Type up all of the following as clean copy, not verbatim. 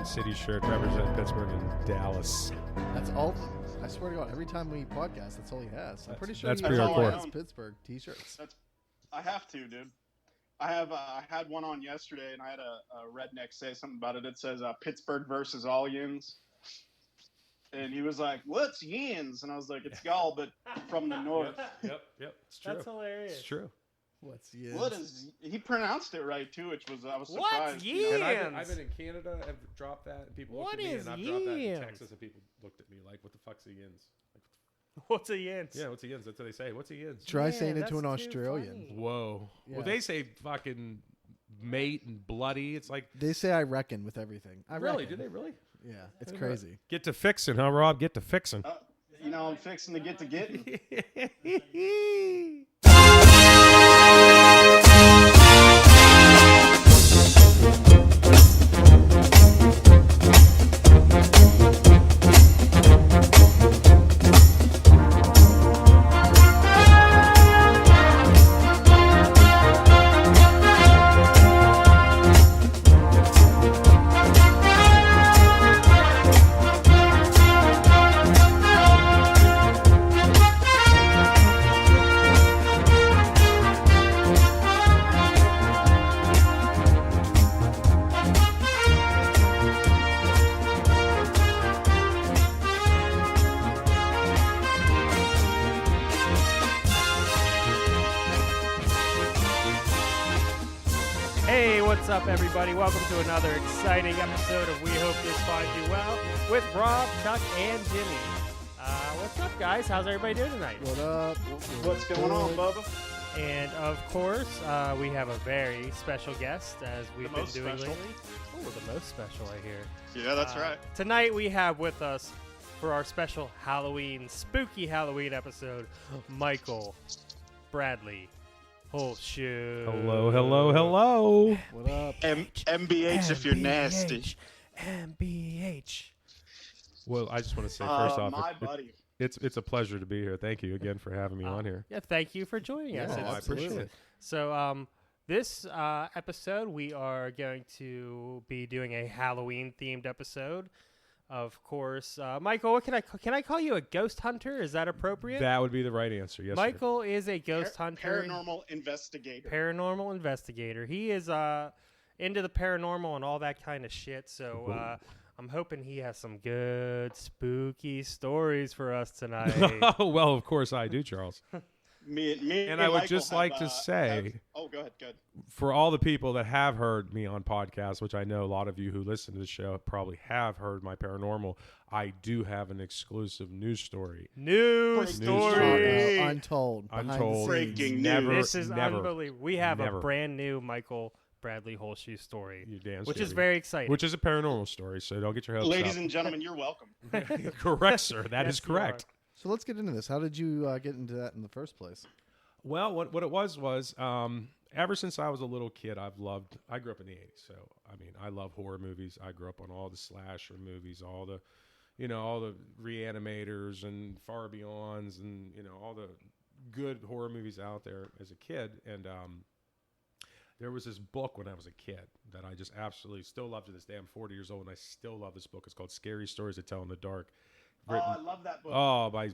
City shirt representing Pittsburgh and Dallas. That's all. I swear to God, every time we podcast, that's all he has. I'm pretty sure that's he pretty hardcore. has Pittsburgh t-shirts. I have to, dude. I had one on yesterday, and I had a redneck say something about it. It says Pittsburgh versus all yins. And he was like, "What's yins?" And I was like, "It's y'all, but from the north." Yep. It's true. That's hilarious. It's true. What's yins? What is? He pronounced it right too, which was I was What's surprised. yins? And I've been in Canada. I've dropped that, and people looked at me, and I've dropped that in yins? Texas, and people looked at me like, "What the fuck's a yins?" Like, What's a yins? yeah, what's a yins? That's what they say. What's a yins? Try saying it to an that's too Australian. funny. Whoa. Yeah. Well, they say fucking mate and bloody. It's like, They say I reckon with everything. I really? reckon. Do they really? Yeah, it's I didn't know crazy. Get to fixing, huh, Rob? Get to fixing. You know, I'm fixing to get to getting. Hey, what's up, everybody? Welcome to another exciting episode of We Hope This Finds You Well with Rob, Chuck, and Jimmy. What's up, guys? How's everybody doing tonight? What up? What's going on, Bubba? And of course, we have a very special guest, as we've been most doing special. lately. Oh, the most special, I hear. Yeah, that's right. Tonight we have with us for our special Halloween, spooky Halloween episode, Michael Bradley Holzshu. Hello. What up? MBH if you're nasty. MBH. Well, I just want to say first off, My buddy. it's a pleasure to be here. Thank you again for having me on here. Yeah, thank you for joining us. Yeah, I appreciate absolutely. it. So, this episode, we are going to be doing a Halloween-themed episode. Of course, Michael, what can I call you? A ghost hunter? Is that appropriate? That would be the right answer. Yes, sir. Michael is a ghost hunter. Paranormal investigator. Paranormal investigator. He is into the paranormal and all that kind of shit. So I'm hoping he has some good spooky stories for us tonight. Well, of course I do, Charles. Me And I would Michael just like have, to say, go ahead. Good. for all the people that have heard me on podcasts, which I know a lot of you who listen to the show probably have heard my paranormal, I do have an exclusive news story. New Breaking story. Untold. Behind the Untold. scenes. Breaking Never, This is never, unbelievable. We have never. a brand new Michael Bradley Holzshu story, You damn which is straight. very exciting. Which is a paranormal story, so don't get your hopes Ladies up. and gentlemen, you're welcome. Correct, sir. That is Yes, you are. correct. So let's get into this. How did you get into that in the first place? Well, what it was ever since I was a little kid, I grew up in the 80s, so I mean, I love horror movies. I grew up on all the slasher movies, all the Reanimators and Far Beyonds and, all the good horror movies out there as a kid. And there was this book when I was a kid that I just absolutely still love to this day. I'm 40 years old and I still love this book. It's called Scary Stories to Tell in the Dark. I love that book. Oh, by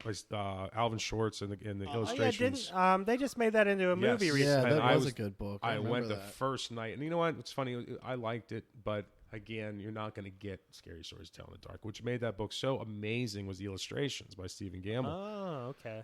Alvin Schwartz and the illustrations. they just made that into a movie Yes. recently. Yeah, And that I was was- a good book. I remember went the that. first night, and you know what? It's funny. I liked it, but again, you're not going to get Scary Stories to Tell in the Dark. Which made that book so amazing was the illustrations by Stephen Gamble. Oh, okay.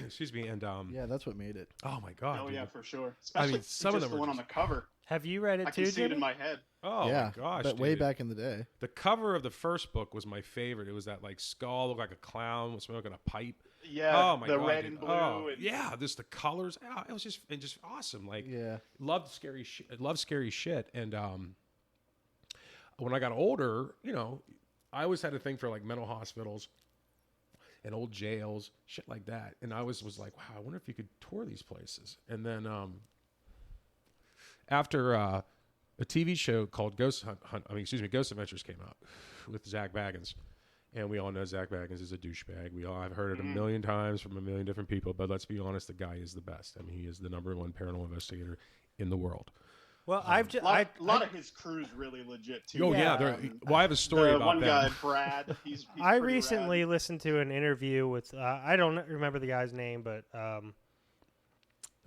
Excuse me, and Yeah, that's what made it. oh my god, Oh dude. yeah, for sure. Especially some of just them the are one on the cover. Have you read it I too, can see it Jimmy? in my head. Oh yeah, my gosh, but way dude. back in the day. The cover of the first book was my favorite. It was that like skull, looked like a clown smoking a pipe. Yeah, Oh my the god, red dude. and blue. Oh, and yeah, just the colors. Oh, it was just awesome. Like Yeah. loved scary shit. And when I got older, I always had a thing for like mental hospitals and old jails, shit like that. And I was like, wow, I wonder if you could tour these places. And then after a TV show called Ghost Adventures came out with Zach Baggins. And we all know Zach Baggins is a douchebag. I've heard it a million times from a million different people, but let's be honest, the guy is the best. I mean, he is the #1 paranormal investigator in the world. Well, a lot of his crew's really legit too. Oh yeah, I have a story about one that. guy, Brad. He's I pretty recently rad. listened to an interview with I don't remember the guy's name, but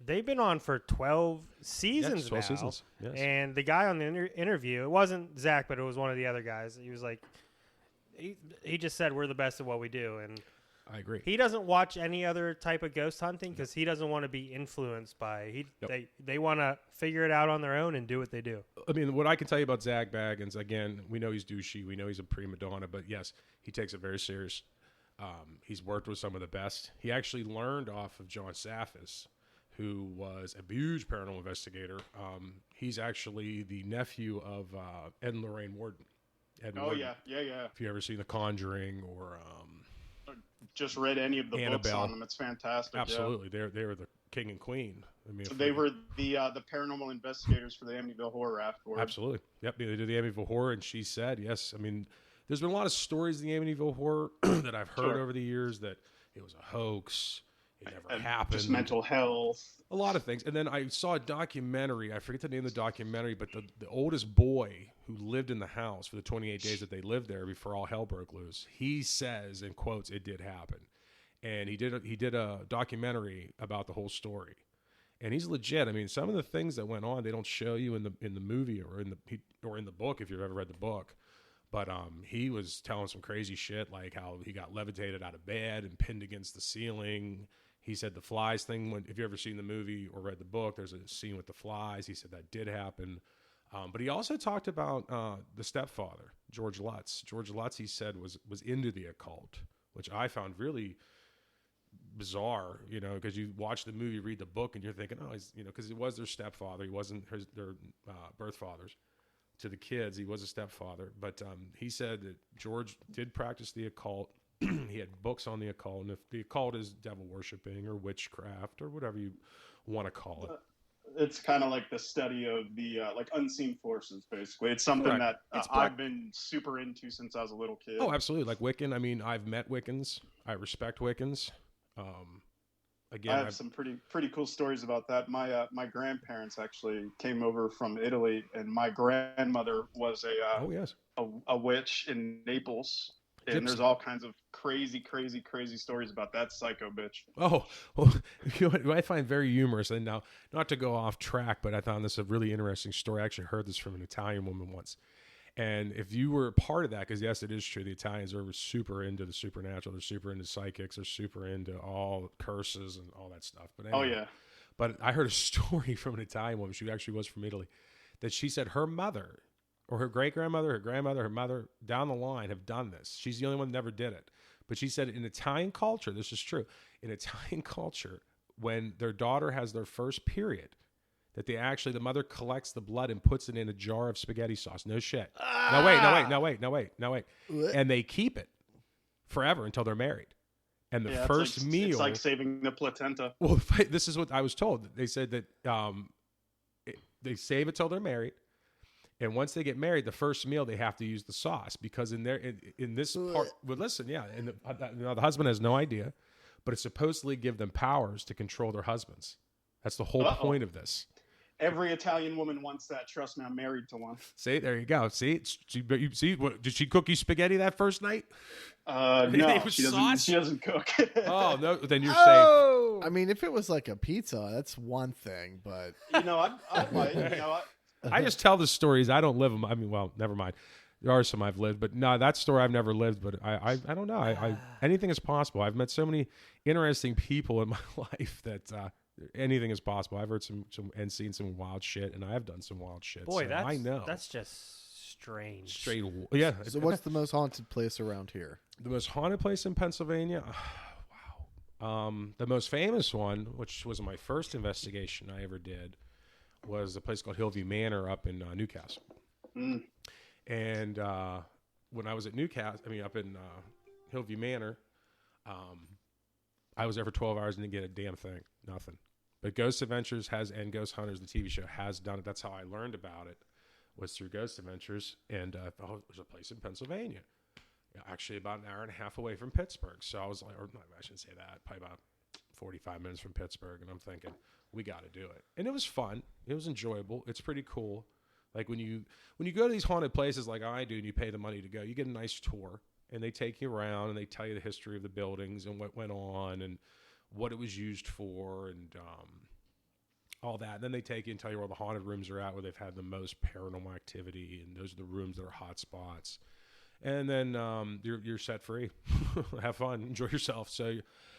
they've been on for 12 seasons 12 now. seasons. Yes. And the guy on the interview, it wasn't Zach, but it was one of the other guys. He was like, he just said we're the best at what we do, and I agree. he doesn't watch any other type of ghost hunting because he doesn't want to be influenced by. They want to figure it out on their own and do what they do. I mean, what I can tell you about Zach Baggins, again, we know he's douchey, we know he's a prima donna, but yes, he takes it very serious. He's worked with some of the best. He actually learned off of John Safis, who was a huge paranormal investigator. He's actually the nephew of Ed and Lorraine Warden. Yeah. If you ever seen The Conjuring or just read any of the books Annabelle. on them, it's fantastic. Absolutely, they were the king and queen. I mean, Yeah. They were the paranormal investigators for the Amityville Horror afterwards. Absolutely. Yep. They did the Amityville Horror, and she said, yes. I mean, there's been a lot of stories in the Amityville Horror that I've heard over the years that it was a hoax. It never happened. Just mental health. A lot of things. And then I saw a documentary. I forget the name of the documentary, but the oldest boy who lived in the house for the 28 days that they lived there before all hell broke loose, he says, in quotes, it did happen. And he did a documentary about the whole story. And he's legit. I mean, some of the things that went on, they don't show you in the movie or in the book if you've ever read the book. But he was telling some crazy shit, like how he got levitated out of bed and pinned against the ceiling. He said the flies thing, if you've ever seen the movie or read the book, there's a scene with the flies. He said that did happen. But he also talked about the stepfather, George Lutz. George Lutz, he said, was into the occult, which I found really bizarre, because you watch the movie, read the book, and you're thinking, oh, he's, because it was their stepfather. He wasn't their birth fathers to the kids. He was a stepfather. But he said that George did practice the occult. He had books on the occult, and if the occult is devil worshiping or witchcraft or whatever you want to call it. It's kind of like the study of the like unseen forces, basically. It's something that I've been super into since I was a little kid. Oh, absolutely. Like Wiccan. I mean, I've met Wiccans. I respect Wiccans. Again, I have some pretty cool stories about that. My grandparents actually came over from Italy, and my grandmother was a witch in Naples. And there's all kinds of crazy stories about that psycho bitch. Oh, well, what I find very humorous, and now, not to go off track, but I found this a really interesting story. I actually heard this from an Italian woman once. And if you were a part of that, because yes, it is true, the Italians are super into the supernatural. They're super into psychics. They're super into all curses and all that stuff. But anyway, oh, yeah. But I heard a story from an Italian woman. She actually was from Italy. That she said her mother or her great-grandmother, her grandmother, her mother, down the line have done this. She's the only one that never did it. But she said in Italian culture, this is true, in Italian culture, when their daughter has their first period, that the mother collects the blood and puts it in a jar of spaghetti sauce. No shit. No, wait. And they keep it forever until they're married. And the first meal... It's like saving the placenta. Well, this is what I was told. They said that they save it till they're married. And once they get married, the first meal they have to use the sauce because in this part. Well, listen, yeah, and the husband has no idea, but it's supposedly give them powers to control their husbands. That's the whole point of this. Every Italian woman wants that. Trust me, I'm married to one. See, there you go. See, did she cook you spaghetti that first night? No, she doesn't cook. Oh no, then you're safe. I mean, if it was like a pizza, that's one thing, but I might. I just tell the stories. I don't live them. I mean, well, never mind. There are some I've lived, but no, that story I've never lived. But I don't know. I anything is possible. I've met so many interesting people in my life that anything is possible. I've heard some and seen some wild shit, and I have done some wild shit. Boy, so I know that's just strange. Straight, yeah. So what's the most haunted place around here? The most haunted place in Pennsylvania? Wow. The most famous one, which was my first investigation I ever did, was a place called Hillview Manor up in Newcastle. And when I was at Newcastle, up in Hillview Manor, I was there for 12 hours and didn't get a damn thing, nothing. But Ghost Adventures and Ghost Hunters, the TV show, has done it. That's how I learned about it, was through Ghost Adventures. And there's a place in Pennsylvania, actually about an hour and a half away from Pittsburgh. So I was like, or no, I shouldn't say that, probably about 45 minutes from Pittsburgh. And I'm thinking, we got to do it. And it was fun. It was enjoyable. It's pretty cool. Like when you go to these haunted places like I do and you pay the money to go, you get a nice tour. And they take you around and they tell you the history of the buildings and what went on and what it was used for and all that. And then they take you and tell you where the haunted rooms are at, where they've had the most paranormal activity, and those are the rooms that are hot spots. And then you're set free. Have fun, enjoy yourself. So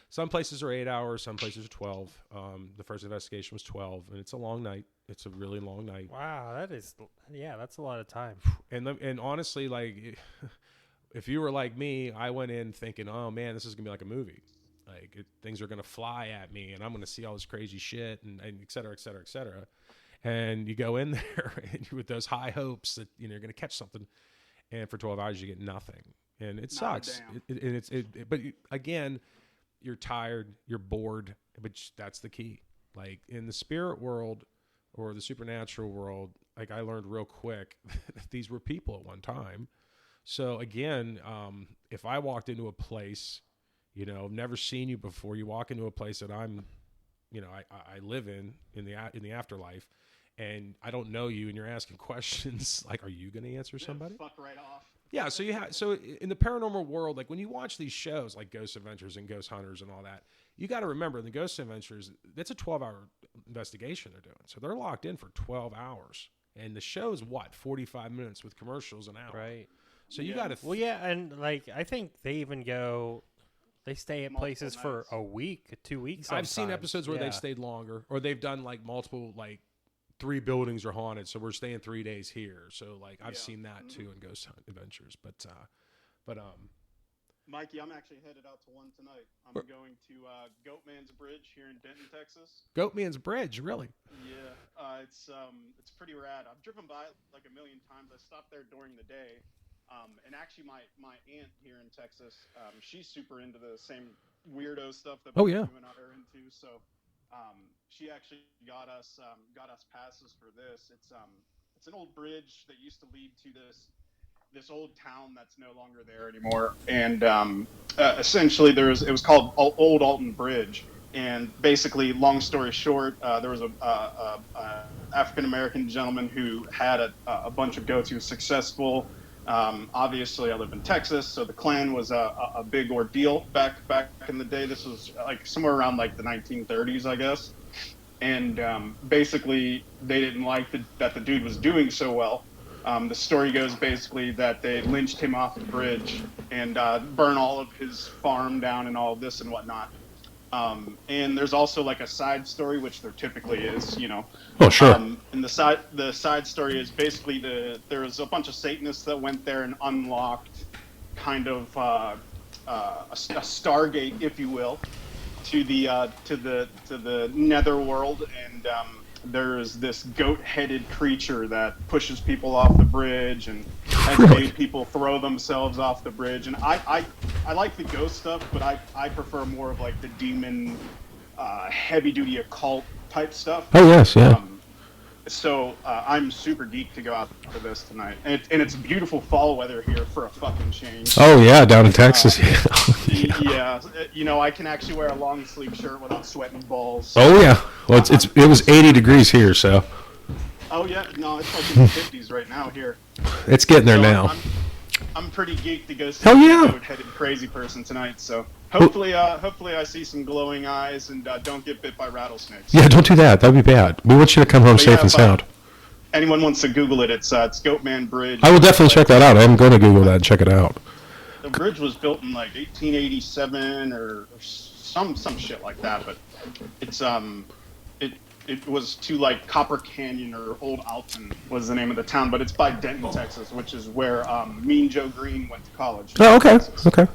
some places are 8 hours, some places are 12. The first investigation was 12, and it's a long night. It's a really long night. Wow, that's a lot of time. And honestly, like, if you were like me, I went in thinking, oh man, this is gonna be like a movie. Like things are gonna fly at me, and I'm gonna see all this crazy shit, and et cetera, et cetera, et cetera. And you go in there and with those high hopes that you're gonna catch something, and for 12 hours you get nothing, and it sucks. But again, you're tired, you're bored, but that's the key. Like in the spirit world or the supernatural world, like I learned real quick that these were people at one time. So again, if I walked into a place, never seen you before, you walk into a place that I live in the afterlife, and I don't know you, and you're asking questions, like, are you going to answer somebody? Fuck right off. Yeah. So in the paranormal world, like when you watch these shows like Ghost Adventures and Ghost Hunters and all that, you got to remember in the Ghost Adventures, that's a 12-hour investigation they're doing. So they're locked in for 12 hours, and the show's 45 minutes with commercials an hour. Right. So you got to. Well, yeah, and like I think they even go. They stay at places for a week, 2 weeks. Sometimes. I've seen episodes where they've stayed longer, or they've done like multiple, like 3 buildings are haunted, so we're staying 3 days here. So like I've seen that too in Ghost Adventures, but Mikey, I'm actually headed out to one tonight. I'm going to Goatman's Bridge here in Denton, Texas. Goatman's Bridge, really? Yeah, it's pretty rad. I've driven by it like a million times. I stopped there during the day. And actually, my aunt here in Texas, she's super into the same weirdo stuff that you and I are into. So she actually got us passes for this. It's an old bridge that used to lead to this old town that's no longer there anymore. And essentially, it was called Old Alton Bridge. And basically, long story short, there was a African American gentleman who had a bunch of goats. He was successful. Obviously, I live in Texas, so the Klan was a big ordeal back in the day. This was like somewhere around like the 1930s, I guess. And basically, they didn't like that the dude was doing so well. The story goes basically that they lynched him off the bridge and burn all of his farm down and all of this and whatnot. And there's also like a side story, which there typically is, Oh, sure. And the side story is basically there was a bunch of Satanists that went there and unlocked kind of a Stargate, if you will, to the netherworld, and there's this goat-headed creature that pushes people off the bridge and has made people throw themselves off the bridge. And I like the ghost stuff, but I prefer more of like the demon, heavy-duty occult type stuff. Oh, yes, yeah. So I'm super geeked to go out for this tonight. And it's beautiful fall weather here for a fucking change. Oh, yeah, down in Texas. Yeah, I can actually wear a long sleeve shirt without sweating balls. Oh, yeah. Well, it was 80 degrees here, so. Oh, yeah. No, it's like in the 50s right now here. It's getting there now. I'm pretty geeked to go see a goat-headed crazy person tonight, so hopefully I see some glowing eyes and don't get bit by rattlesnakes. Yeah, don't do that. That would be bad. We want you to come home safe and sound. Anyone wants to Google it, it's Goatman Bridge. I will definitely check that out. I'm going to Google that and check it out. The bridge was built in like 1887 or some shit like that, but it's it was to like Copper Canyon or Old Alton was the name of the town, but it's by Denton, Texas, which is where Mean Joe Green went to college. Oh, okay, okay.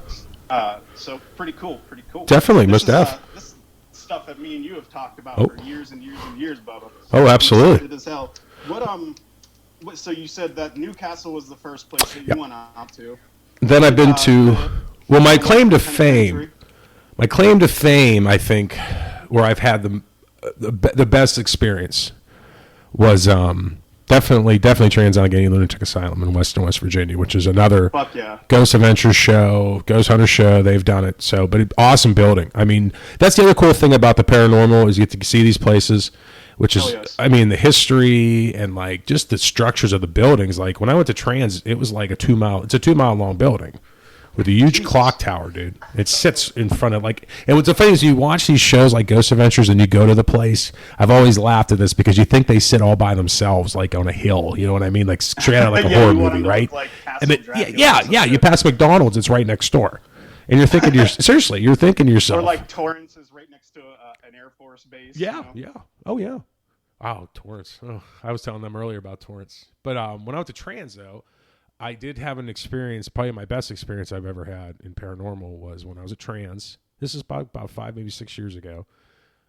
So pretty cool. Definitely, must have. This stuff that me and you have talked about for years and years and years, Bubba. Oh, absolutely. As hell. What So you said that Newcastle was the first place that you went out to. Then I've been to. Well, my claim to penitentiary? fame. My claim to fame, I think, where I've had the best experience was definitely Trans-Allegheny Lunatic Asylum in Western West Virginia, which is another Fuck yeah. Ghost Adventures show, Ghost Hunter show. They've done it. So, but awesome building. I mean, that's the other cool thing about the paranormal is you get to see these places, which is, Oh, yes. I mean, the history and like just the structures of the buildings. Like when I went to Trans, it was like it's a 2 mile long building with a huge clock tower, dude. It sits in front of like, and what's the funny is you watch these shows like Ghost Adventures and you go to the place. I've always laughed at this because you think they sit all by themselves, like on a hill. You know what I mean? Like straight out of like a Yeah, horror you want movie, them to right? look like Castle And then, Dracula or yeah. something. You pass McDonald's, it's right next door, and you're thinking, seriously, you're thinking to yourself, Or like Torrance is right next to an Air Force base. yeah, you know? yeah, oh yeah. Oh, Torrance. Oh, I was telling them earlier about Torrance. But when I went to Trans, though, I did have an experience, probably my best experience I've ever had in paranormal was when I was at Trans. This is about 5, maybe 6 years ago.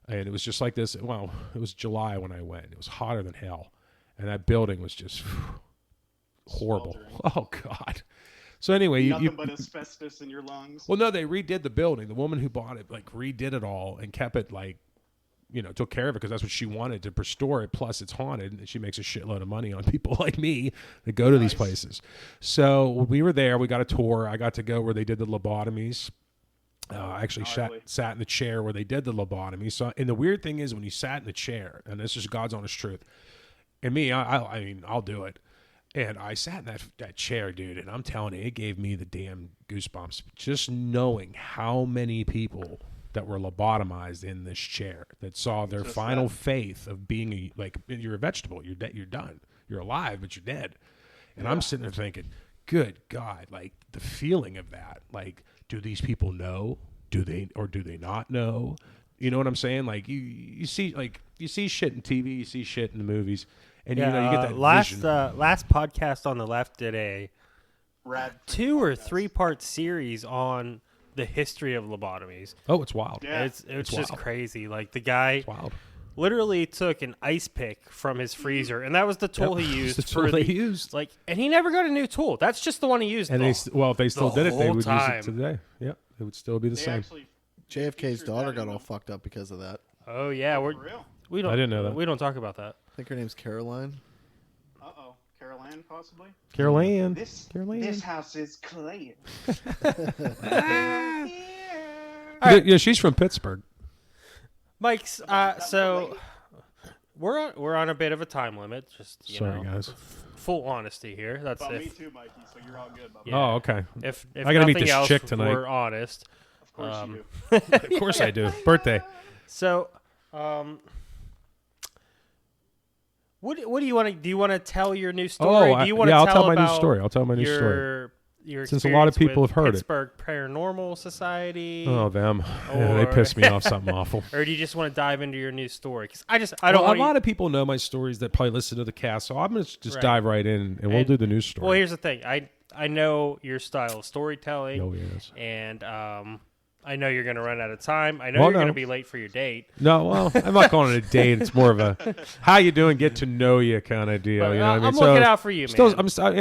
And it was just like this. Well, it was July when I went. It was hotter than hell. And that building was just horrible. Sweltering. Oh, God. So anyway, Nothing but asbestos in your lungs. well, no, they redid the building. The woman who bought it, like, redid it all and kept it, like, took care of it because that's what she wanted to restore it. Plus, it's haunted, and she makes a shitload of money on people like me that go to these places. So when we were there, we got a tour. I got to go where they did the lobotomies. I actually sat in the chair where they did the lobotomy. So, and the weird thing is when you sat in the chair, and this is God's honest truth, and me, I mean, I'll do it. And I sat in that chair, dude, and I'm telling you, it gave me the damn goosebumps just knowing how many people that were lobotomized in this chair that saw their Just final faith of being you're a vegetable, you're dead, you're done, you're alive, but you're dead. And I'm sitting there thinking, good God, like the feeling of that, like, do these people know? Do they not know? You know what I'm saying? Like you see shit in TV, you see shit in the movies, and you get that vision. Last podcast on the left did a Rad 2 or 3 part series on the history of lobotomies. Oh, it's wild. Yeah. It's just wild. crazy. Like the guy It's wild. literally took an ice pick from his freezer, and that was the tool he used. The tool they used. Like, and he never got a new tool. That's just the one he used. And if they still did it, they whole would time. use it today. Yeah, it would still be the They same. actually JFK's featured daughter that got in all the- fucked up because of that. Oh yeah, For real? we don't. I didn't know that. We don't talk about that. I think her name's Caroline. Uh-oh. Carol Ann, possibly? Carol Ann. This house is clean. Yeah, she's from Pittsburgh. Mike's. So we're on a bit of a time limit. Just Sorry, guys. full honesty here. That's Well, me if too, Mikey, so you're all good. Bubba. Yeah. Oh, okay. if I gotta meet nothing this else, chick tonight. We're honest. Of course Um, you do. Of course I do. Birthday. So, what do you want to do? You want to tell your new story? Oh, do you want to I'll tell tell my new about story. I'll tell my new story. Your Since a lot of experience people with have heard it. Pittsburgh Paranormal Society. Oh, them. Yeah, they Or- piss me off something awful. Or do you just want to dive into your new story? Because I don't Well, want a lot of people know my stories that probably listen to the cast, so I'm going to just Right. dive right in, and we'll do the news story. Well, here's the thing. I know your style of storytelling, Oh, yes. and I know you're going to run out of time. I know Well, you're going no. to be late for your date. No, well, I'm not calling it a date. It's more of a how you doing, get to know you kind of deal. But, You know what I mean? I'm looking out for you, man.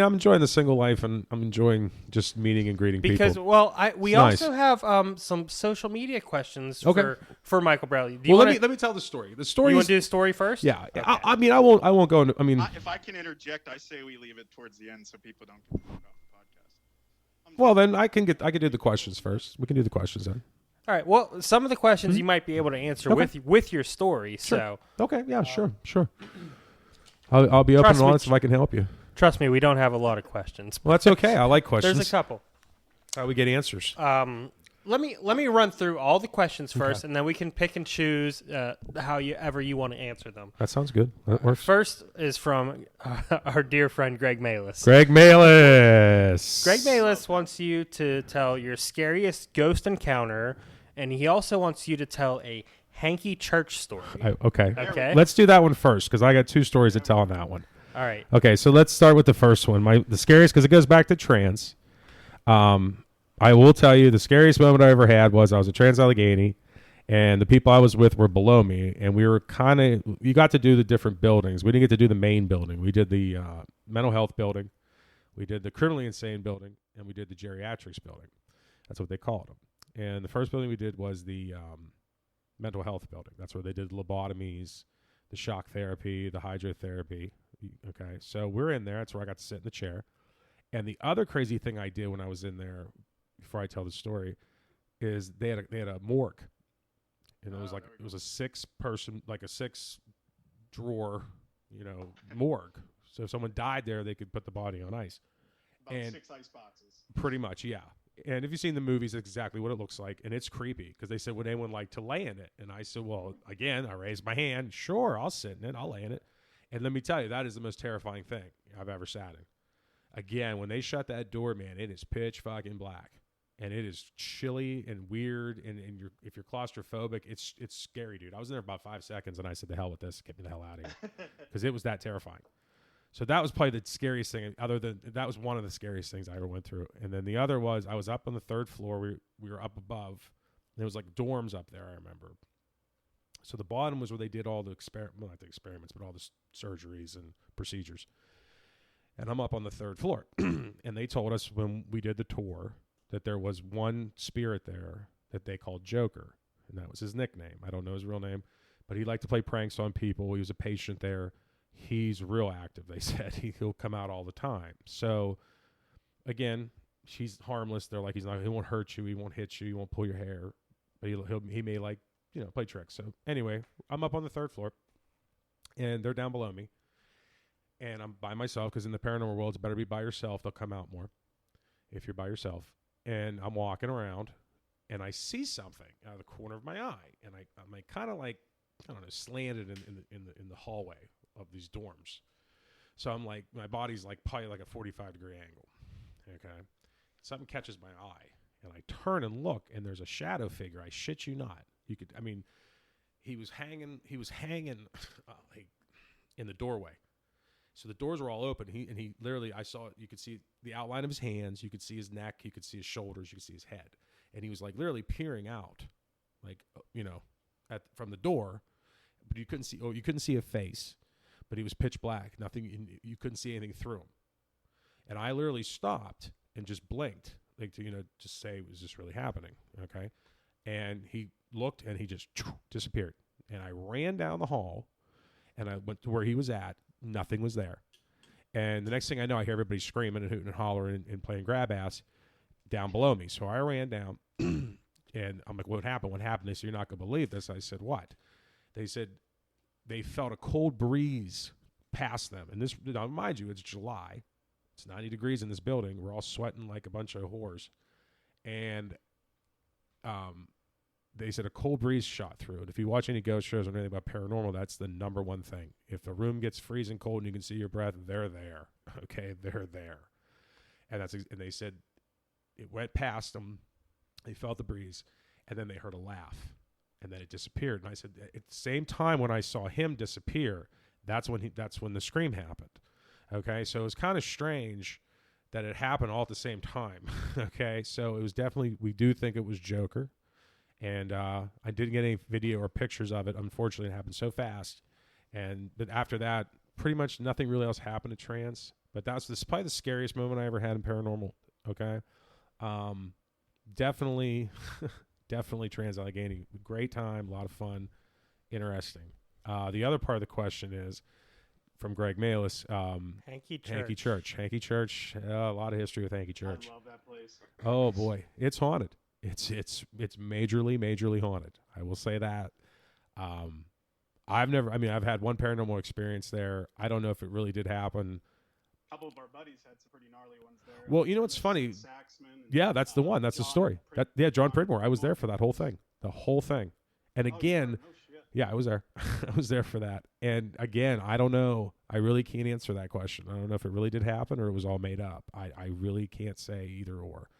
I'm enjoying the single life, and I'm enjoying just meeting and greeting Because people. we It's nice. also have some social media questions Okay. for Michael Bradley. Do you Well, want let me tell the story. The you story want is to do the story first? yeah. Okay. I mean, I won't go into. I mean, If I can interject, I say we leave it towards the end so people don't get thrown off the podcast. well, then I can do the questions first. We can do the questions then. All right. Well, some of the questions you might be able to answer Okay. with your story. Sure. So Okay. Yeah. Sure. I'll be open Trust and me, honest if I can help you. trust me, we don't have a lot of questions. Well, that's okay. I like questions. There's a couple. How we get answers. Let me run through all the questions first, and then we can pick and choose how you want to answer them. That sounds good. That works. First is from our dear friend Greg Malis. Greg Malis. Greg Malis wants you to tell your scariest ghost encounter, and he also wants you to tell a hanky church story. Okay. Okay. Let's do that one first because I got 2 stories to tell on that one. All right. Okay, so let's start with the first one. The scariest because it goes back to trans. I will tell you the scariest moment I ever had was I was at Trans-Allegheny, And the people I was with were below me, and we were you got to do the different buildings. We didn't get to do the main building. We did the mental health building, we did the criminally insane building, and we did the geriatrics building. That's what they called them. And the first building we did was the mental health building. That's where they did lobotomies, the shock therapy, the hydrotherapy. Okay, so we're in there. That's where I got to sit in the chair. And the other crazy thing I did when I was in there, before I tell the story, is they had a morgue. And it was like it was a 6-person, like a 6-drawer, morgue. So if someone died there, they could put the body on ice. About 6 ice boxes. Pretty much, yeah. And if you've seen the movies, that's exactly what it looks like. And it's creepy because they said, would anyone like to lay in it? And I said, well, again, I raised my hand. Sure, I'll sit in it. I'll lay in it. And let me tell you, that is the most terrifying thing I've ever sat in. Again, when they shut that door, man, it is pitch fucking black. And it is chilly and weird. And if you're claustrophobic, it's scary, dude. I was in there about 5 seconds, and I said, the hell with this. Get me the hell out of here. Because it was that terrifying. So that was probably the scariest thing. That was one of the scariest things I ever went through. And then the other was I was up on the 3rd floor. We were up above. There was like dorms up there, I remember. So the bottom was where they did all the not the experiments, but all the surgeries and procedures. And I'm up on the 3rd floor. And they told us when we did the tour that there was one spirit there that they called Joker. And that was his nickname. I don't know his real name. But he liked to play pranks on people. He was a patient there. He's real active, they said. He'll come out all the time. So, again, she's harmless. They're like, he won't hurt you. He won't hit you. He won't pull your hair. But he may, like, play tricks. So, anyway, I'm up on the 3rd floor. And they're down below me. And I'm by myself because in the paranormal world, it's better be by yourself. They'll come out more if you're by yourself. And I'm walking around, and I see something out of the corner of my eye. And I'm like, kind of like, I don't know, slanted in the hallway of these dorms. So I'm like, my body's like probably like a 45-degree angle. Okay. Something catches my eye, and I turn and look, and there's a shadow figure. I shit you not. He was hanging like in the doorway. So the doors were all open. He literally, you could see the outline of his hands. You could see his neck. You could see his shoulders. You could see his head. And he was like literally peering out, like, from the door, but you couldn't see a face, but he was pitch black. You couldn't see anything through him. And I literally stopped and just blinked, like to, just say, was this really happening? Okay. And he looked and he just disappeared. And I ran down the hall and I went to where he was at. Nothing was there. And the next thing I know, I hear everybody screaming and hooting and hollering and playing grab ass down below me. So I ran down and I'm like, what happened? What happened? They said, you're not going to believe this. I said, what? They said they felt a cold breeze past them. And this, now mind you, it's July. It's 90 degrees in this building. We're all sweating like a bunch of whores. And they said a cold breeze shot through it. If you watch any ghost shows or anything about paranormal, that's the number one thing. If the room gets freezing cold and you can see your breath, they're there. Okay, they're there. And and they said it went past them. They felt the breeze, and then they heard a laugh, and then it disappeared. And I said, at the same time when I saw him disappear, that's when the scream happened. Okay, so it was kind of strange that it happened all at the same time. Okay, so it was definitely, we do think it was Joker. And I didn't get any video or pictures of it. Unfortunately, it happened so fast. But after that, pretty much nothing really else happened at trance. But this is probably the scariest moment I ever had in paranormal. Okay, definitely Trans-Allegheny. Great time, a lot of fun, interesting. The other part of the question is from Greg Malis. Hanky Church. Hanky Church. A lot of history with Hanky Church. I love that place. Oh boy, it's haunted. It's majorly haunted. I will say that. I've had one paranormal experience there. I don't know if it really did happen. A couple of our buddies had some pretty gnarly ones there. Well, you know what's funny? Yeah, that's the one. That's the story. John Pridmore. I was there for that whole thing. The whole thing. And again, yeah, I was there. I was there for that. And again, I don't know. I really can't answer that question. I don't know if it really did happen or it was all made up. I really can't say either or.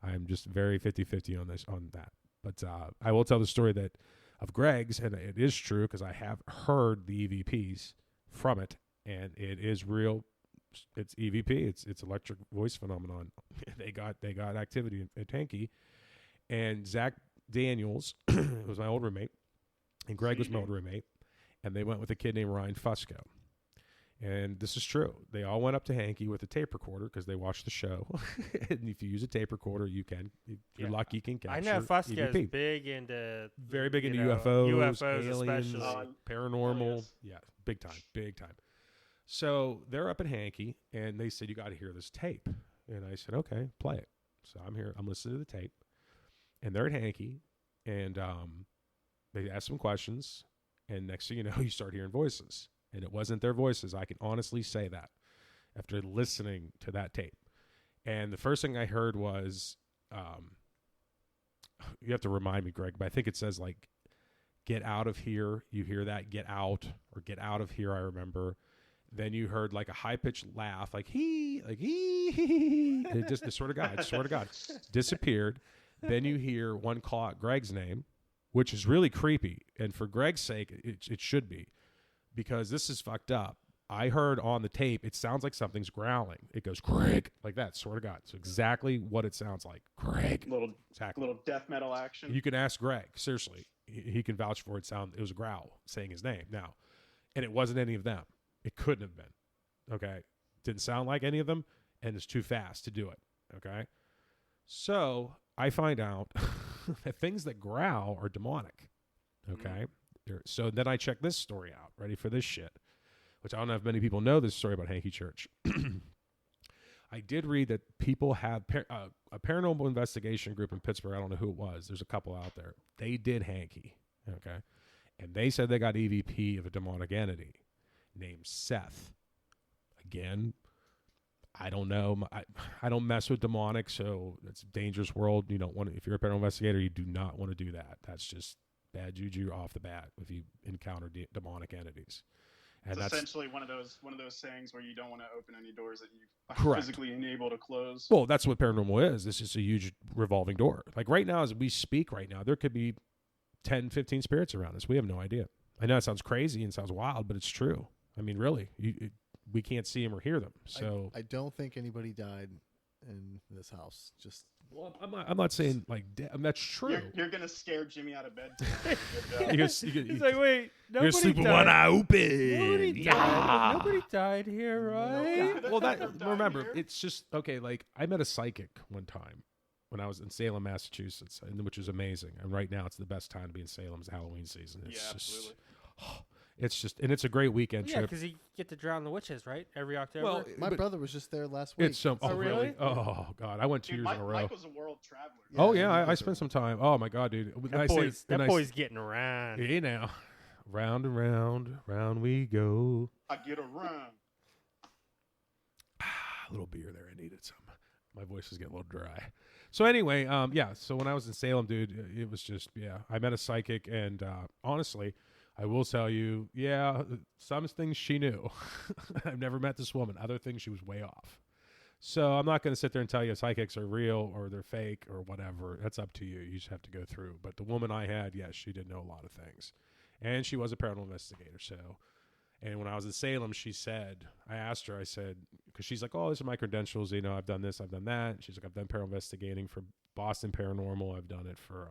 I'm just very 50-50 on that. But I will tell the story of Greg's, and it is true because I have heard the EVPs from it, and it is real. It's EVP. It's electric voice phenomenon. they got activity at Tanky, and Zach Daniels was my old roommate, and Greg was my old roommate, and they went with a kid named Ryan Fusco. And this is true. They all went up to Hanky with a tape recorder because they watched the show. And if you use a tape recorder, you can. If you're lucky, you can capture I know Fusco EVP. is big into Very big into know, UFOs, UFOs aliens, especially. paranormal. yes. Yeah, big time, big time. So they're up at Hanky, and they said, you got to hear this tape. And I said, okay, play it. So I'm here. I'm listening to the tape. And they're at Hanky, and they ask some questions. And next thing you know, you start hearing voices. And it wasn't their voices. I can honestly say that after listening to that tape. And the first thing I heard was, you have to remind me, Greg, but I think it says like, get out of here. You hear that, get out, or get out of here, I remember. Then you heard like a high-pitched laugh, like he. And it just, swear to God, disappeared. Then you hear one call out Greg's name, which is really creepy. And for Greg's sake, it should be. Because this is fucked up. I heard on the tape, it sounds like something's growling. It goes, Greg, like that, swear to God. So exactly what it sounds like. Greg. Exactly. Little death metal action. You can ask Greg, seriously. He can vouch for it. It was a growl saying his name. Now, and it wasn't any of them. It couldn't have been. Okay? Didn't sound like any of them, and it's too fast to do it. Okay? So I find out that things that growl are demonic. Okay? So then I check this story out. Ready for this shit? Which I don't know if many people know this story about Hanky Church. I did read that people have a paranormal investigation group in Pittsburgh. I don't know who it was. There's a couple out there. They did Hanky. Okay? And they said they got EVP of a demonic entity named Seth. Again, I don't know. I don't mess with demonic, so it's a dangerous world. You don't want to, if you're a paranormal investigator, you do not want to do that. That's just bad juju off the bat if you encounter demonic entities. And it's that's essentially one of those sayings where you don't want to open any doors that you are Correct. physically unable to close. Well, that's what paranormal is. This is a huge revolving door. Like right now, as we speak right now, there could be 10, 15 spirits around us. We have no idea. I know it sounds crazy and sounds wild, but it's true. I mean, really, we can't see them or hear them. So I don't think anybody died in this house. Just well, I'm not saying like that's true. You're gonna scare Jimmy out of bed. He's like, wait, nobody sleep with died. one eye open. Nobody died here, right? Well, remember, it's just okay. Like I met a psychic one time when I was in Salem, Massachusetts, which is amazing. And right now, it's the best time to be in Salem. It's Halloween season. It's just, absolutely. And it's a great weekend Yeah, trip. because you get to drown the witches, right? Every October. Well, my brother was just there last week. it's so. Oh, really? Oh God, I went 2 years in a row. Mike was a world traveler. Oh Yeah, yeah, he I was spent some time. Oh my God, dude. that boy's getting around. Hey now, round and round, round we go. I get around. A little beer there. I needed some. My voice is getting a little dry. So anyway, yeah. So when I was in Salem, dude, it was just I met a psychic, and honestly, I will tell you, some things she knew. I've never met this woman. Other things she was way off. So I'm not going to sit there and tell you psychics are real or they're fake or whatever. That's up to you. You just have to go through. But the woman I had, yes, she did know a lot of things, and she was a paranormal investigator. So. And when I was in Salem, I asked her, I said, because she's like, oh, these are my credentials. You know, I've done this, I've done that. And she's like, I've done paranormal investigating for Boston Paranormal. I've done it for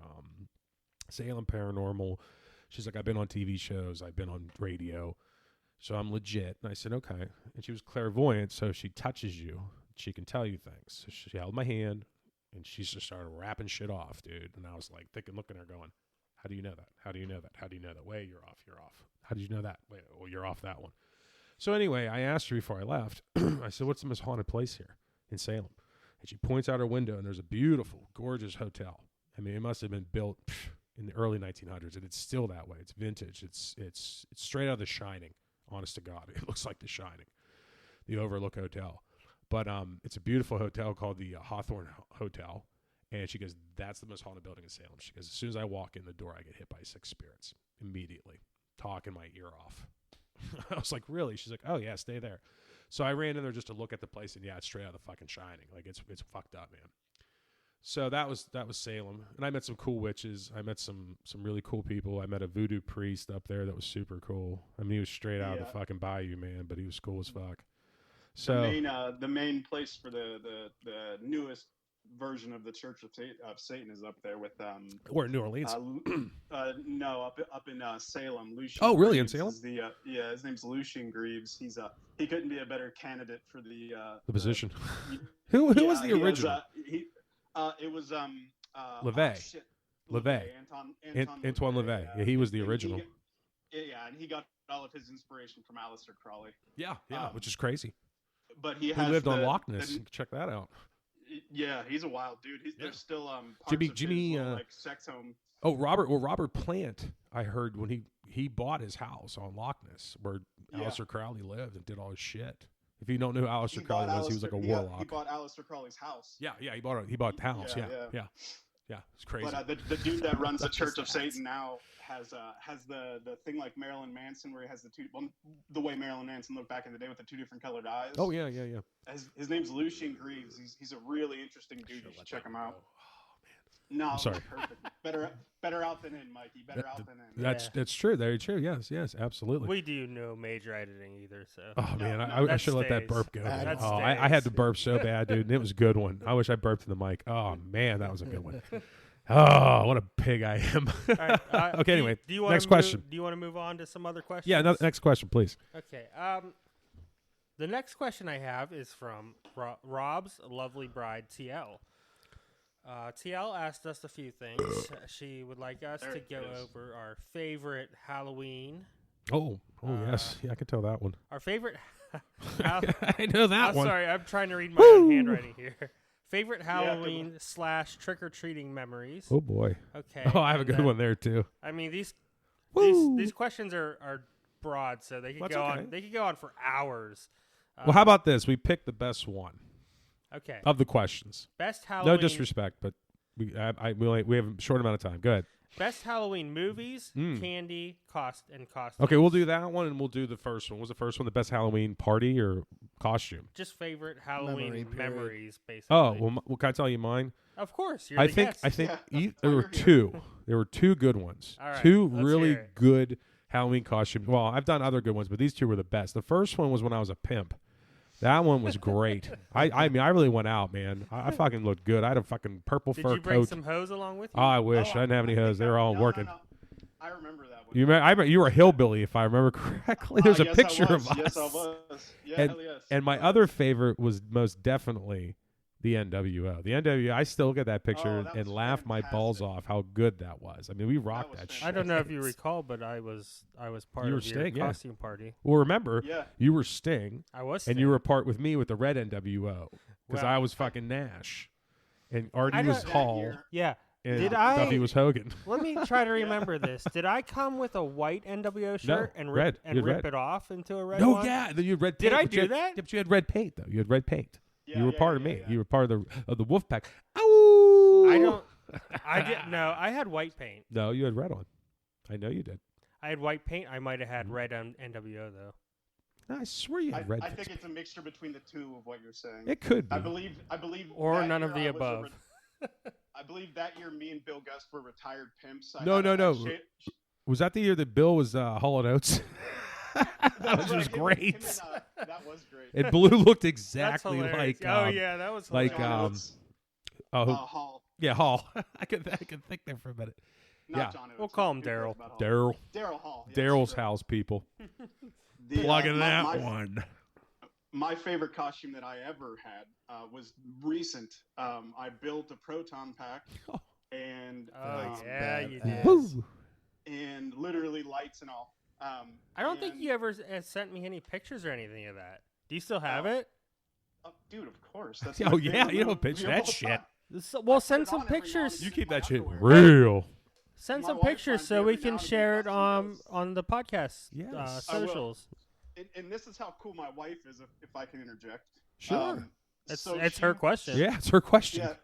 Salem Paranormal. She's like, I've been on TV shows. I've been on radio. So I'm legit. And I said, okay. And she was clairvoyant, so she touches you. She can tell you things. So she held my hand, and she just started rapping shit off, dude. And I was like looking at her going, how do you know that? How do you know that? How do you know that? Wait, you're off. You're off. How did you know that? Wait, well, you're off that one. So anyway, I asked her before I left, I said, what's the most haunted place here in Salem? And she points out her window, and there's a beautiful, gorgeous hotel. I mean, it must have been built in the early 1900s, and it's still that way. It's vintage. It's straight out of The Shining, honest to God. It looks like The Shining, the Overlook Hotel. But it's a beautiful hotel called the Hawthorne Hotel. And she goes, that's the most haunted building in Salem. She goes, as soon as I walk in the door, I get hit by 6 spirits immediately, talking my ear off. I was like, really? She's like, oh, yeah, stay there. So I ran in there just to look at the place, and, it's straight out of the fucking Shining. Like, it's fucked up, man. So that was Salem. And I met some cool witches. I met some really cool people. I met a voodoo priest up there that was super cool. I mean, he was straight out of the fucking bayou, man, but he was cool as fuck. So the main place for the newest version of the Church of Satan is up there with Or in New Orleans. no, up in Salem. Lucian Oh, really? In Greaves Salem? is his name's Lucian Greaves. He couldn't be a better candidate for the position. he- Who was yeah, the he was, original? it was LaVey. oh, shit. LaVey. Antoine LaVey. Yeah, he was the And original. and he got all of his inspiration from Aleister Crowley. Yeah, which is crazy. But he He has lived on the- Loch Ness. Check that out. Yeah, he's a wild dude. There's still parts Jimmy, of his little, like sex home. Oh, Robert Plant, I heard when he bought his house on Loch Ness where Aleister Crowley lived and did all his shit. If you don't know who Aleister Crowley was, he was like a warlock. He bought Aleister Crowley's house. Yeah, he bought the house. Yeah, it's crazy. But the dude that runs the Church of Satan now has the thing like Marilyn Manson, where he has the way Marilyn Manson looked back in the day with the 2 different colored eyes. Oh yeah. His name's Lucian Greaves. He's a really interesting dude. You should check him out. No, I'm sorry. Perfect. Better out than in, Mikey. Better out than in. That's true. Very true. Yes, absolutely. We do no major editing either, so. Oh man, I should let that burp go. That Oh, I had to burp so bad, dude, and it was a good one. I wish I burped in the mic. Oh man, that was a good one. Oh, what a pig I am. All right, Okay, anyway, do you wanna next question. Do you want to move on to some other questions? Yeah, next question, please. Okay. The next question I have is from Rob's lovely bride, TL. TL asked us a few things. She would like us to go over our favorite Halloween. Oh, yes. Yeah, I can tell that one. Our favorite. I know that one. Sorry, I'm trying to read my own handwriting here. Favorite Halloween / trick-or-treating memories. Oh, boy. Okay. Oh, I have a good one there, too. I mean, these questions are broad, so they could on. They could go on for hours. Well, how about this? We pick the best one. Okay. Of the questions. Best Halloween. No disrespect, but we have a short amount of time. Go ahead. Best Halloween movies, candy, costumes. Okay, we'll do that one, and we'll do the first one. What was the first one? The best Halloween party or costume? Just favorite Halloween memories, basically. Oh, well, can I tell you mine? Of course. You're I the think guest. there were two. There were 2 good ones. All right, 2 let's really hear it. good Halloween costumes. Well, I've done other good ones, but these 2 were the best. The first one was when I was a pimp. That one was great. I mean, I really went out, man. I fucking looked good. I had a fucking purple fur coat. Did you bring some hose along with you? Oh, I wish. I didn't have any hose. They were all working. No. I remember that one. You remember, you were a hillbilly, if I remember correctly. There's a Yes, picture I was. of us. Yes, I was. Yeah, and, hell yes. and my other favorite was most definitely the NWO. The NWO, I still look at that picture that and was laugh my balls fantastic. off how good that was. I mean, we rocked was that shit. I don't know if you recall, but I was part You were of your Sting, yeah. costume party. Well, remember, Yeah. you were Sting, I was. and you were a part with me with the red NWO because Well, I was fucking Nash, and Artie I was don't- Hall, Yeah. and Did I- Duffy was Hogan. Let me try to remember this. Did I come with a white NWO shirt and red. You had rip red. it off into a red No, one? yeah, then you had red Did paint. I but you do had- that? Yeah, but you had red paint though. You had red paint. Yeah, You were yeah, part of yeah, me. yeah. You were part of the wolf pack. Ow! I don't. I didn't. No, I had white paint. No, you had red on. I know you did. I had white paint. I might have had red on NWO though. No, I swear you had red. I think it's a mixture between the 2 of what you're saying. It could be. I believe. Or that none of year the I was a above. I believe that year me and Bill Gust were retired pimps. No. Was that the year that Bill was Hall & Oates? Which was great. That was great. And Blue looked That's exactly hilarious. like. Oh yeah, that was like, hilarious. Hall. Yeah, Hall. I could think there for a minute. Not yeah. John Oates. We'll call him Who cares Daryl. about Hall? Daryl. Hall. Yes, Daryl's correct. house people. The, Plugging that my, one. My favorite costume that I ever had was recent. I built a proton pack and Oh yeah, you badass. did. Woo. and literally lights and all. I don't think and- you ever sent me any pictures or anything of that. Do you still have Oh. it? Dude, of course. That's Oh my yeah, favorite you don't movie pitch of that all shit. time. Well, send it some on every now and pictures. then. You keep My that shit underwear. real. Send My some wife pictures finds so me we every can now and then share it watching those. on the podcast Yes. I will. socials. And this is how cool my wife is, if I can interject. Sure. It's so it's she- her question. Yeah, it's her question. Yeah,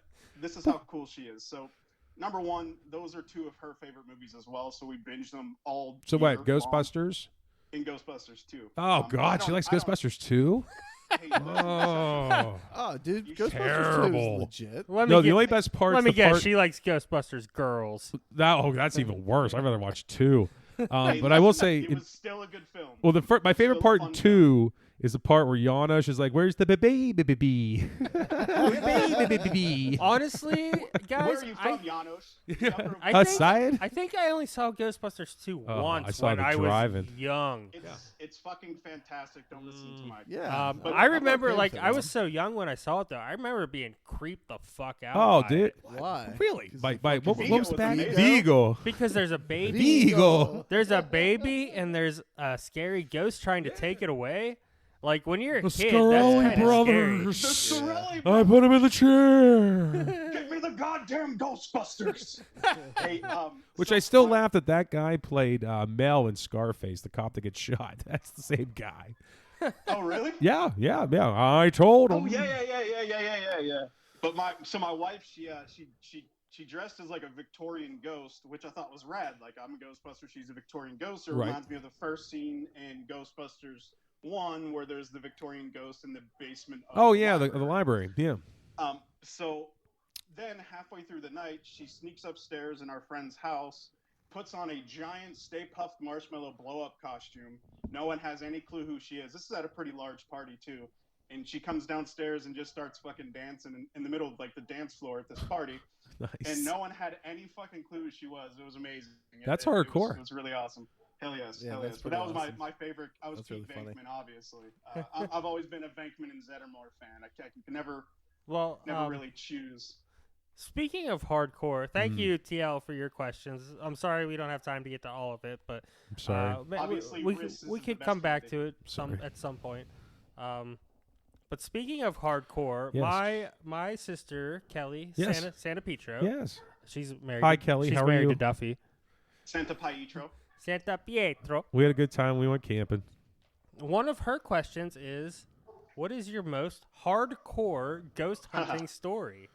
this is how cool she is. So, number one, those are 2 of her favorite movies as well. So we binged them all. So year what? long. Ghostbusters? In Ghostbusters too. Oh God, she likes Ghostbusters too. Oh. Oh, dude, You Ghostbusters 2 terrible. is legit. Let me No, the get- only best part. Let me the guess. part- She likes Ghostbusters girls. that's even worse. I'd rather watch 2. Hey, But I will listen, say, it was still a good film. well, my favorite still a part fun in 2 is the part where Janos is like, "Where's the baby?" Honestly, guys, Where are you from, Janos? I think I only saw Ghostbusters 2 once I saw when it I driving. was young. It's fucking fantastic. Don't listen to my. Yeah. But I remember, okay like, with I it, was so young when I saw it, though. I remember being creeped the fuck out. Oh, by dude. it. Why? Really? By what Vigo was was bad? amazing. Vigo. Because there's a baby. Vigo. There's a bababy, and there's a scary ghost trying to take it away. Like, when you're a The kid, Scarelli that's kind of scary. The brothers. Sorelli I brothers. put him in the chair. Give me the goddamn Ghostbusters. Hey, Which so I still fun- laugh that guy played Mel in Scarface, the cop that gets shot. That's the same guy. Oh, really? Yeah. I told him. Oh, yeah. But my wife, she dressed as like a Victorian ghost, which I thought was rad. Like, I'm a Ghostbuster, she's a Victorian ghost. It Right. reminds me of the first scene in Ghostbusters 1, where there's the Victorian ghost in the basement. Of Oh, yeah, the library. Yeah. So then halfway through the night, she sneaks upstairs in our friend's house, puts on a giant Stay Puft Marshmallow blow-up costume. No one has any clue who she is. This is at a pretty large party, too. And she comes downstairs and just starts fucking dancing in the middle of, like, the dance floor at this party. Nice. And no one had any fucking clue who she was. It was amazing. That's It hardcore. was really awesome. Hell yes. Yeah, Hell that's yes. But that was pretty awesome. my favorite. I was That's Pete really funny. Venkman, obviously. I've always been a Venkman and Zettermore fan. You can never Well, really choose. speaking of hardcore, thank you, TL, for your questions. I'm sorry we don't have time to get to all of it, but I'm sorry. Obviously, we Riss is we the could best come back to candidate. it at some point. But speaking of hardcore, Yes. my sister Kelly Yes. Santa Pietro, Yes. she's married. Hi, Kelly. She's How are married you? to Duffy. Santa Pietro. Santa Pietro. We had a good time. We went camping. One of her questions is, what is your most hardcore ghost hunting story?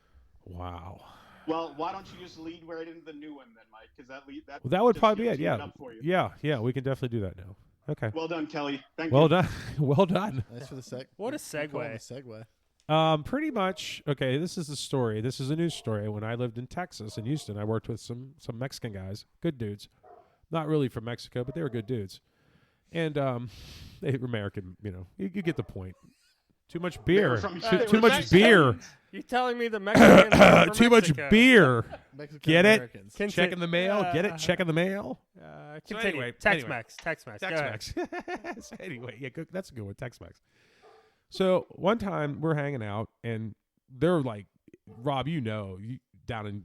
Wow. Well, why don't you just lead right into the new one then, Mike? Because that Well, that would just probably be gonna it. tee Yeah. up for you. Yeah. We can definitely do that now. Okay. Well done, Kelly. Thank Well you. done. Well done. Nice for the seg. What a I'm calling segue. it a segue. Pretty much. Okay, this is the story. This is a news story. When I lived in Texas, in Houston, I worked with some Mexican guys, good dudes. Not really from Mexico, but they were good dudes. And they were American. You know, you get the point. Too much beer. from- Too, they too were much Mexicans. beer. You telling me the Mexicans are from Too much Mexico? beer. Mexican Get it? Americans. Checking the mail. Get it? Checking the mail. So Continue. anyway, Tex-Mex. Tex-Mex. Go ahead. Tex-Mex. So anyway, yeah, that's a good one, Tex-Mex. So one time we're hanging out, and they're like, Rob, down in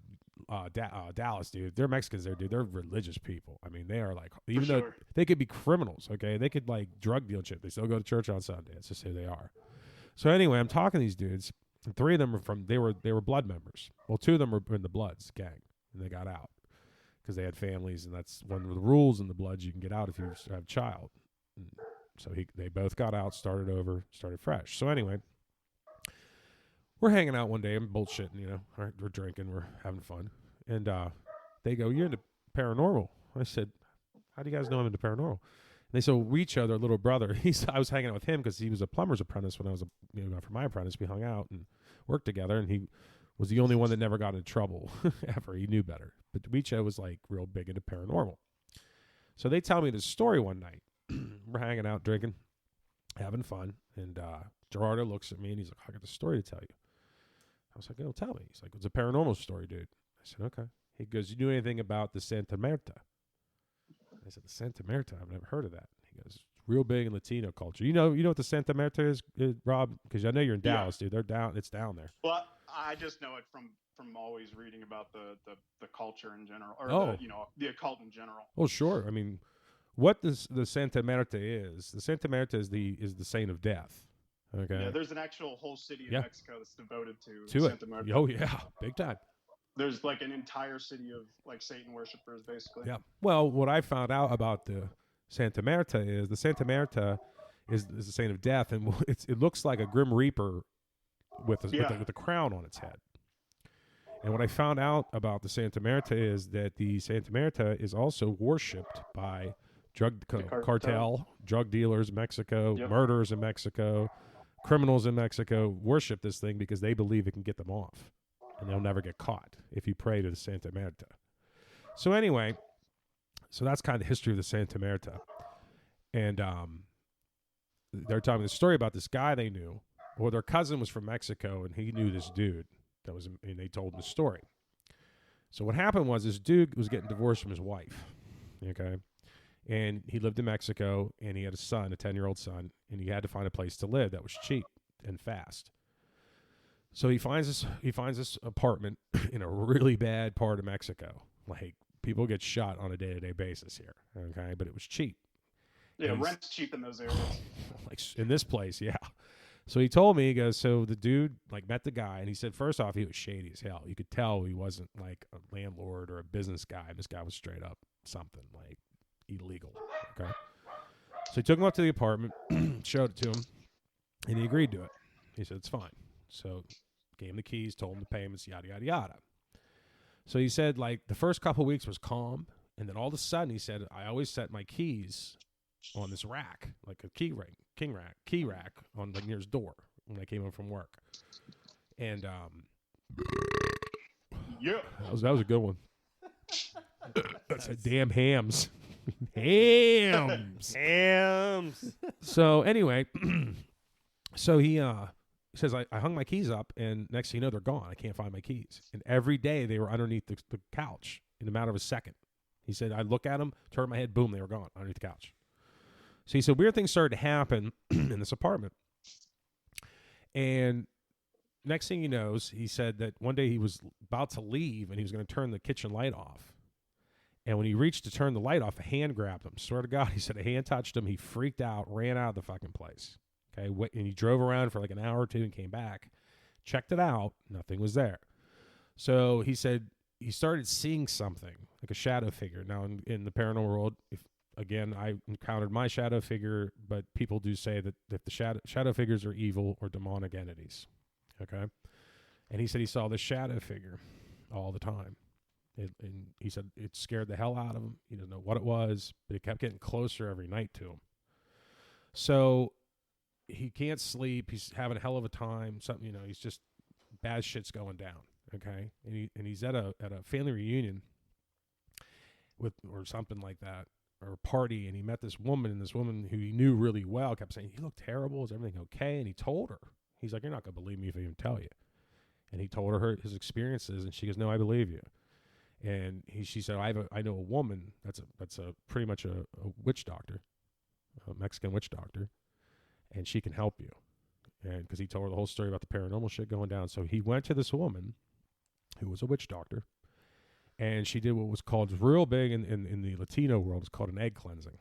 Dallas, dude, they're Mexicans there, dude. They're religious people. I mean, they are like, even though sure. they could be criminals, okay? They could like drug deal shit. They still go to church on Sunday. That's just who they are. So anyway, I'm talking to these dudes, and three of them are they were blood members. Well, two of them were in the Bloods gang, and they got out because they had families, and that's one of the rules in the Bloods. You can get out if you have a child. And so they both got out, started over, started fresh. So anyway, we're hanging out one day and bullshitting, you know. All right, we're drinking, we're having fun, and they go, "You're into paranormal." I said, "How do you guys know I'm into paranormal?" And they said, "We each other, little brother." I was hanging out with him because he was a plumber's apprentice when I was for my apprentice. We hung out and worked together, and he was the only one that never got into trouble ever. He knew better. But Wicho was like real big into paranormal. So they tell me this story one night. We're hanging out, drinking, having fun, and Gerardo looks at me and he's like, "I got a story to tell you." I was like, "Oh, tell me." He's like, "It's a paranormal story, dude." I said, "Okay." He goes, "You know anything about the Santa Marta?" I said, "The Santa Marta? I've never heard of that." He goes, "It's real big in Latino culture. You know what the Santa Marta is, Rob? Because I know you're in Yeah. Dallas, dude. They're down. It's down there." Well, I just know it from always reading about the culture in general, or Oh. the occult in general. Oh, sure. I mean, what the Santa Marta is? The Santa Marta is the saint of death. Okay. Yeah, there's an actual whole city in Yeah. Mexico that's devoted to To Santa it. Marta. Oh yeah, big time. There's like an entire city of like Satan worshippers, basically. Yeah. Well, what I found out about the Santa Marta is the Santa Marta is the saint of death, and it looks like a grim reaper with a crown on its head. And what I found out about the Santa Marta is that the Santa Marta is also worshipped by drug cartel, drug dealers in Mexico, Yep. murderers in Mexico, criminals in Mexico worship this thing because they believe it can get them off, and they'll never get caught if you pray to the Santa Marta. So anyway, so that's kind of the history of the Santa Marta. And they're telling me the story about this guy they knew, or their cousin was from Mexico, and he knew this dude and they told him the story. So what happened was this dude was getting divorced from his wife, okay? And he lived in Mexico, and he had a son, a 10-year-old son, and he had to find a place to live that was cheap and fast. So he finds this apartment in a really bad part of Mexico. Like, people get shot on a day-to-day basis here, okay? But it was cheap. Yeah, rent's cheap in those areas. Like in this place, yeah. So he told me, he goes, so the dude like met the guy, and he said, first off, he was shady as hell. You could tell he wasn't like a landlord or a business guy. This guy was straight up something like illegal, okay? So he took him up to the apartment, showed it to him, and he agreed to it. He said, it's fine. So gave him the keys, told him the payments, yada, yada, yada. So he said, like, the first couple of weeks was calm, and then all of a sudden he said, I always set my keys on this rack, like a key rack on like near his door when I came home from work. And yeah, that was a good one. That's a damn hams. Hams. So anyway, so he says I hung my keys up, and next thing you know, they're gone. I can't find my keys. And every day they were underneath the couch in a matter of a second. He said I look at them, turn my head, boom, they were gone underneath the couch. So he said weird things started to happen in this apartment. And next thing he knows, he said that one day he was about to leave and he was going to turn the kitchen light off. And when he reached to turn the light off, a hand grabbed him. Swear to God, he said a hand touched him. He freaked out, ran out of the fucking place. Okay, and he drove around for like an hour or two and came back, checked it out. Nothing was there. So he said he started seeing something, like a shadow figure. Now, in the paranormal world, again, I encountered my shadow figure, but people do say that the shadow figures are evil or demonic entities. Okay? And he said he saw this shadow figure all the time. And he said it scared the hell out of him. He didn't know what it was, but it kept getting closer every night to him. So he can't sleep. He's having a hell of a time. Something, he's just bad shit's going down. Okay? And he's at a family reunion or something like that, or a party, and he met this woman, and this woman who he knew really well kept saying, "You look terrible. Is everything okay?" And he told her. He's like, "You're not going to believe me if I even tell you." And he told her his experiences, and she goes, "No, I believe you." And she said, "I know a woman that's pretty much a witch doctor, a Mexican witch doctor, and she can help you." And because he told her the whole story about the paranormal shit going down, so he went to this woman who was a witch doctor, and she did what was called real big in the Latino world. It's called an egg cleansing.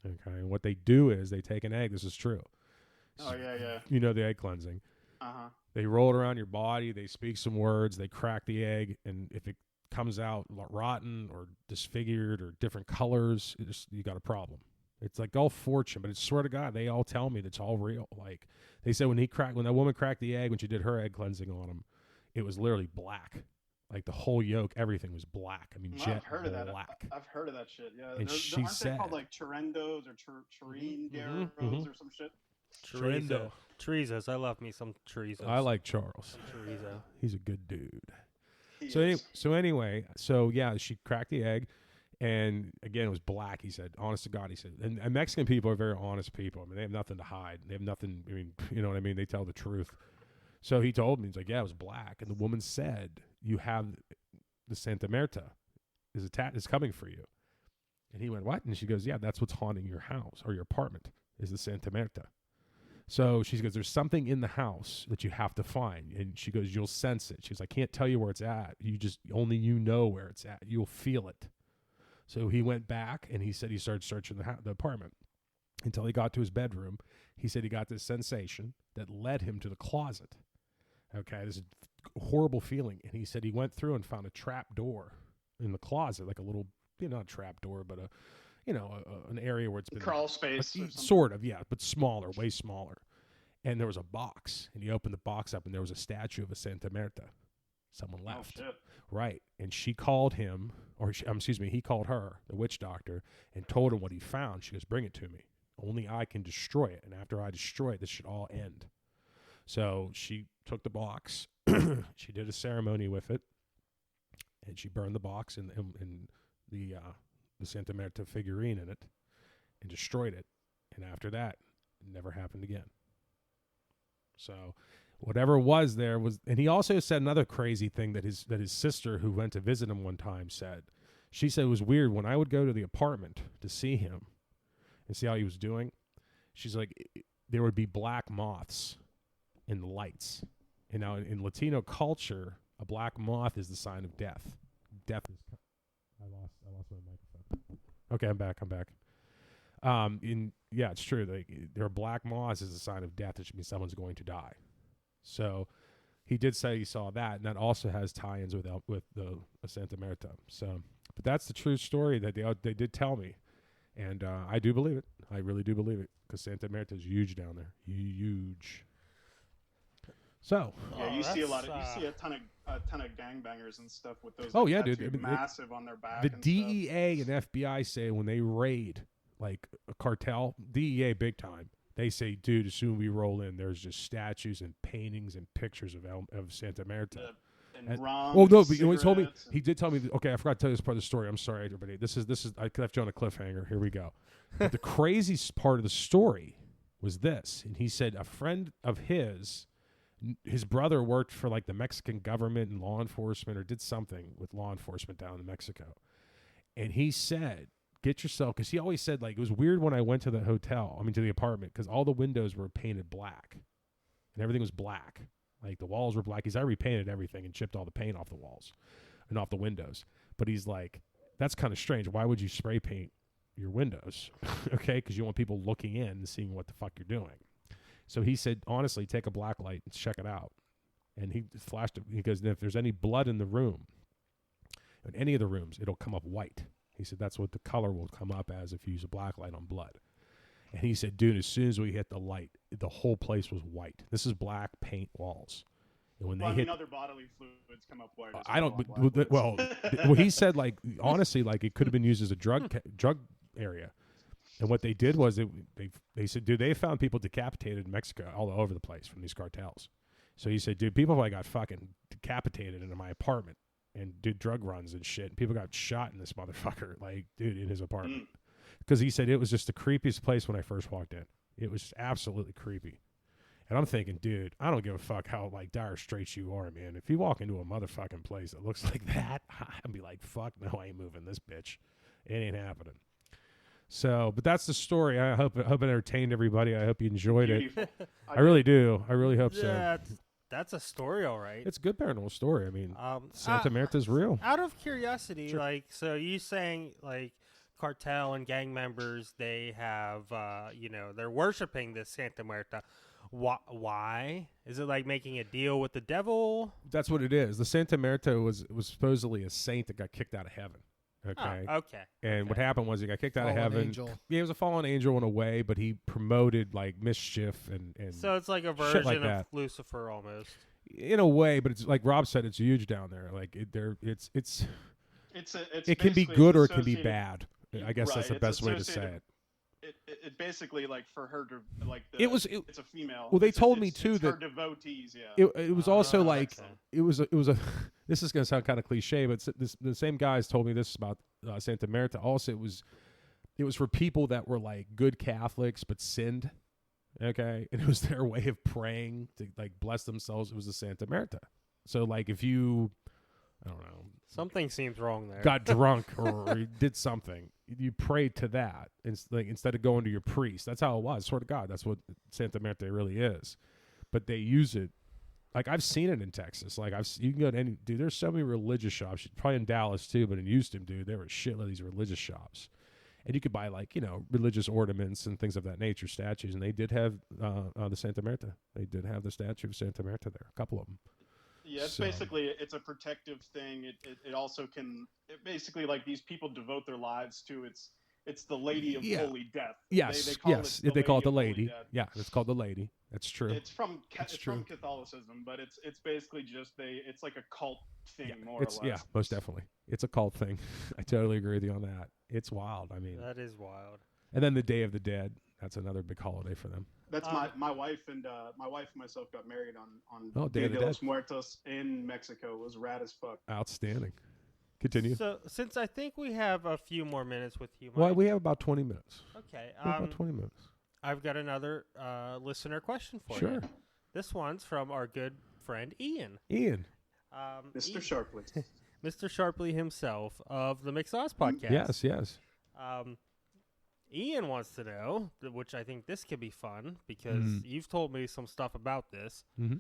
Okay, and what they do is they take an egg. This is true. Oh yeah. You know the egg cleansing. They roll it around your body. They speak some words. They crack the egg, and if it comes out rotten or disfigured or different colors, you got a problem. It's like all fortune, but it's swear to God, they all tell me that's all real. Like they said when that woman cracked the egg, when she did her egg cleansing on him, it was literally black. Like the whole yolk, everything was black. I mean, jet I've heard of that. black. I've heard of that shit. Yeah, and aren't they called like Chirendos or Chirinderos or some shit? Chorizos. I love me some chorizos. I like Charles. Chorizo. He's a good dude. So anyway, she cracked the egg, and again, it was black. He said, honest to God, he said, and Mexican people are very honest people. I mean, they have nothing to hide. They have nothing. I mean, you know what I mean? They tell the truth. So he told me, he's like, yeah, it was black, and the woman said, you have the Santa Muerta is coming for you. And he went, what? And she goes, yeah, that's what's haunting your house or your apartment is the Santa Muerta. So she goes, there's something in the house that you have to find. And she goes, you'll sense it. She goes, I can't tell you where it's at. Only you know where it's at. You'll feel it. So he went back, and he said he started searching the apartment until he got to his bedroom. He said he got this sensation that led him to the closet. Okay, this is a horrible feeling. And he said he went through and found a trap door in the closet, like a little, not a trap door, but an area where it's been crawl space, sort of, yeah, but smaller, way smaller. And there was a box, and he opened the box up, and there was a statue of a Santa Muerta. Someone left, shit. Right? And she called him, he called her, the witch doctor, and told him what he found. She goes, "Bring it to me. Only I can destroy it, and after I destroy it, this should all end." So she took the box, she did a ceremony with it, and she burned the box and the Santa Muerta figurine in it, and destroyed it. And after that, It never happened again. So whatever was there was, and he also said another crazy thing that his sister, who went to visit him one time, said. She said it was weird when I would go to the apartment to see him and see how he was doing. She's like, there would be black moths in the lights. And now in Latino culture, a black moth is the sign of death. Death is. I lost my microphone. Okay, I'm back. Yeah, it's true. There are black moths is a sign of death. It should mean someone's going to die. So he did say he saw that, and that also has tie-ins with the Santa Marta. So, but that's the true story that they did tell me, and I do believe it. I really do believe it because Santa Marta is huge down there, huge. So yeah, you see a ton of gangbangers and stuff with those. Oh yeah, dude, I mean, massive on their back. The and DEA and FBI say when they raid like a cartel, DEA big time. They say, dude, as soon as we roll in, there's just statues and paintings and pictures of Santa Marta. And rum. Oh no, but he told me. He did tell me. Okay, I forgot to tell you this part of the story. I'm sorry, everybody. This is. I left you on a cliffhanger. Here we go. But the craziest part of the story was this, and he said a friend of his brother worked for like the Mexican government and law enforcement, or did something with law enforcement down in Mexico, and he said, get yourself, because he always said, like, it was weird when I went to the to the apartment, because all the windows were painted black, and everything was black. Like, the walls were black. I repainted everything and chipped all the paint off the walls and off the windows. But he's like, that's kind of strange. Why would you spray paint your windows? Okay, because you want people looking in and seeing what the fuck you're doing. So he said, honestly, take a black light and check it out. And he flashed it. He goes, if there's any blood in the room, in any of the rooms, it'll come up white. He said that's what the color will come up as if you use a black light on blood. And he said, dude, as soon as we hit the light, the whole place was white. This is black paint walls. And when they hit, other bodily fluids come up white. Well, he said, like, honestly, like, it could have been used as a drug area. And what they did was they said, dude, they found people decapitated in Mexico all over the place from these cartels. So he said, dude, people like got fucking decapitated in my apartment and did drug runs and shit. And people got shot in this motherfucker, like, dude, in his apartment. Because he said it was just the creepiest place when I first walked in. It was just absolutely creepy. And I'm thinking, dude, I don't give a fuck how, like, dire straits you are, man. If you walk into a motherfucking place that looks like that, I'd be like, fuck no, I ain't moving this bitch. It ain't happening. So, but that's the story. I hope it entertained everybody. I hope you enjoyed it. I really do. I really hope so. That's a story, all right. It's a good paranormal story. I mean, Santa Marta's real. Out of curiosity, Sure. like, so you saying, like, cartel and gang members, they have, they're worshiping this Santa Marta. Why? Is it like making a deal with the devil? That's what it is. The Santa Marta was supposedly a saint that got kicked out of heaven. Okay. Oh, okay. And what happened was he got kicked out of heaven. Angel. Yeah, he was a fallen angel in a way, but he promoted like mischief and so it's like a version like of that. Lucifer almost. In a way, but it's like Rob said, it's huge down there. Like it can be good or it can be bad. I guess that's the best way to say it. It basically, like, for her to, like, it's a female. Well, they told me too it's that her devotees. Yeah. It was also like excellent. it was a. This is going to sound kind of cliche, but the same guys told me this about Santa Marta. Also, it was for people that were like good Catholics but sinned. Okay, and it was their way of praying to like bless themselves. It was the Santa Marta. So like if you, I don't know, something seems wrong there. Got drunk or you did something, you prayed to that instead of going to your priest. That's how it was. Swear to God, that's what Santa Marta really is. But they use it. Like, I've seen it in Texas. Like, you can go to any, dude, there's so many religious shops. Probably in Dallas, too, but in Houston, dude, there were a shitload of these religious shops. And you could buy, like, religious ornaments and things of that nature, statues. And they did have the Santa Marta. They did have the statue of Santa Marta there, a couple of them. Yeah, it's basically, it's a protective thing. It also can, basically, like, these people devote their lives to, it's the Lady of Holy Death. Yes, they call it the Lady. Yeah, it's called the Lady. That's true. It's from Catholicism, but it's basically just it's like a cult thing, more or less. Yeah, most definitely. It's a cult thing. I totally agree with you on that. It's wild. I mean, that is wild. And then the Day of the Dead. That's another big holiday for them. That's my wife and myself got married on Day of the los Dead. Muertos in Mexico. It was rad as fuck. Outstanding. Continue. So, since I think we have a few more minutes with you, Mike. Well, we have about 20 minutes. Okay. About 20 minutes. I've got another listener question for you. Sure. This one's from our good friend Ian. Ian. Mr. Sharpley. Mr. Sharpley himself of the Mixed Sauce podcast. Yes, yes. Ian wants to know, which I think this could be fun because you've told me some stuff about this. Mm-hmm.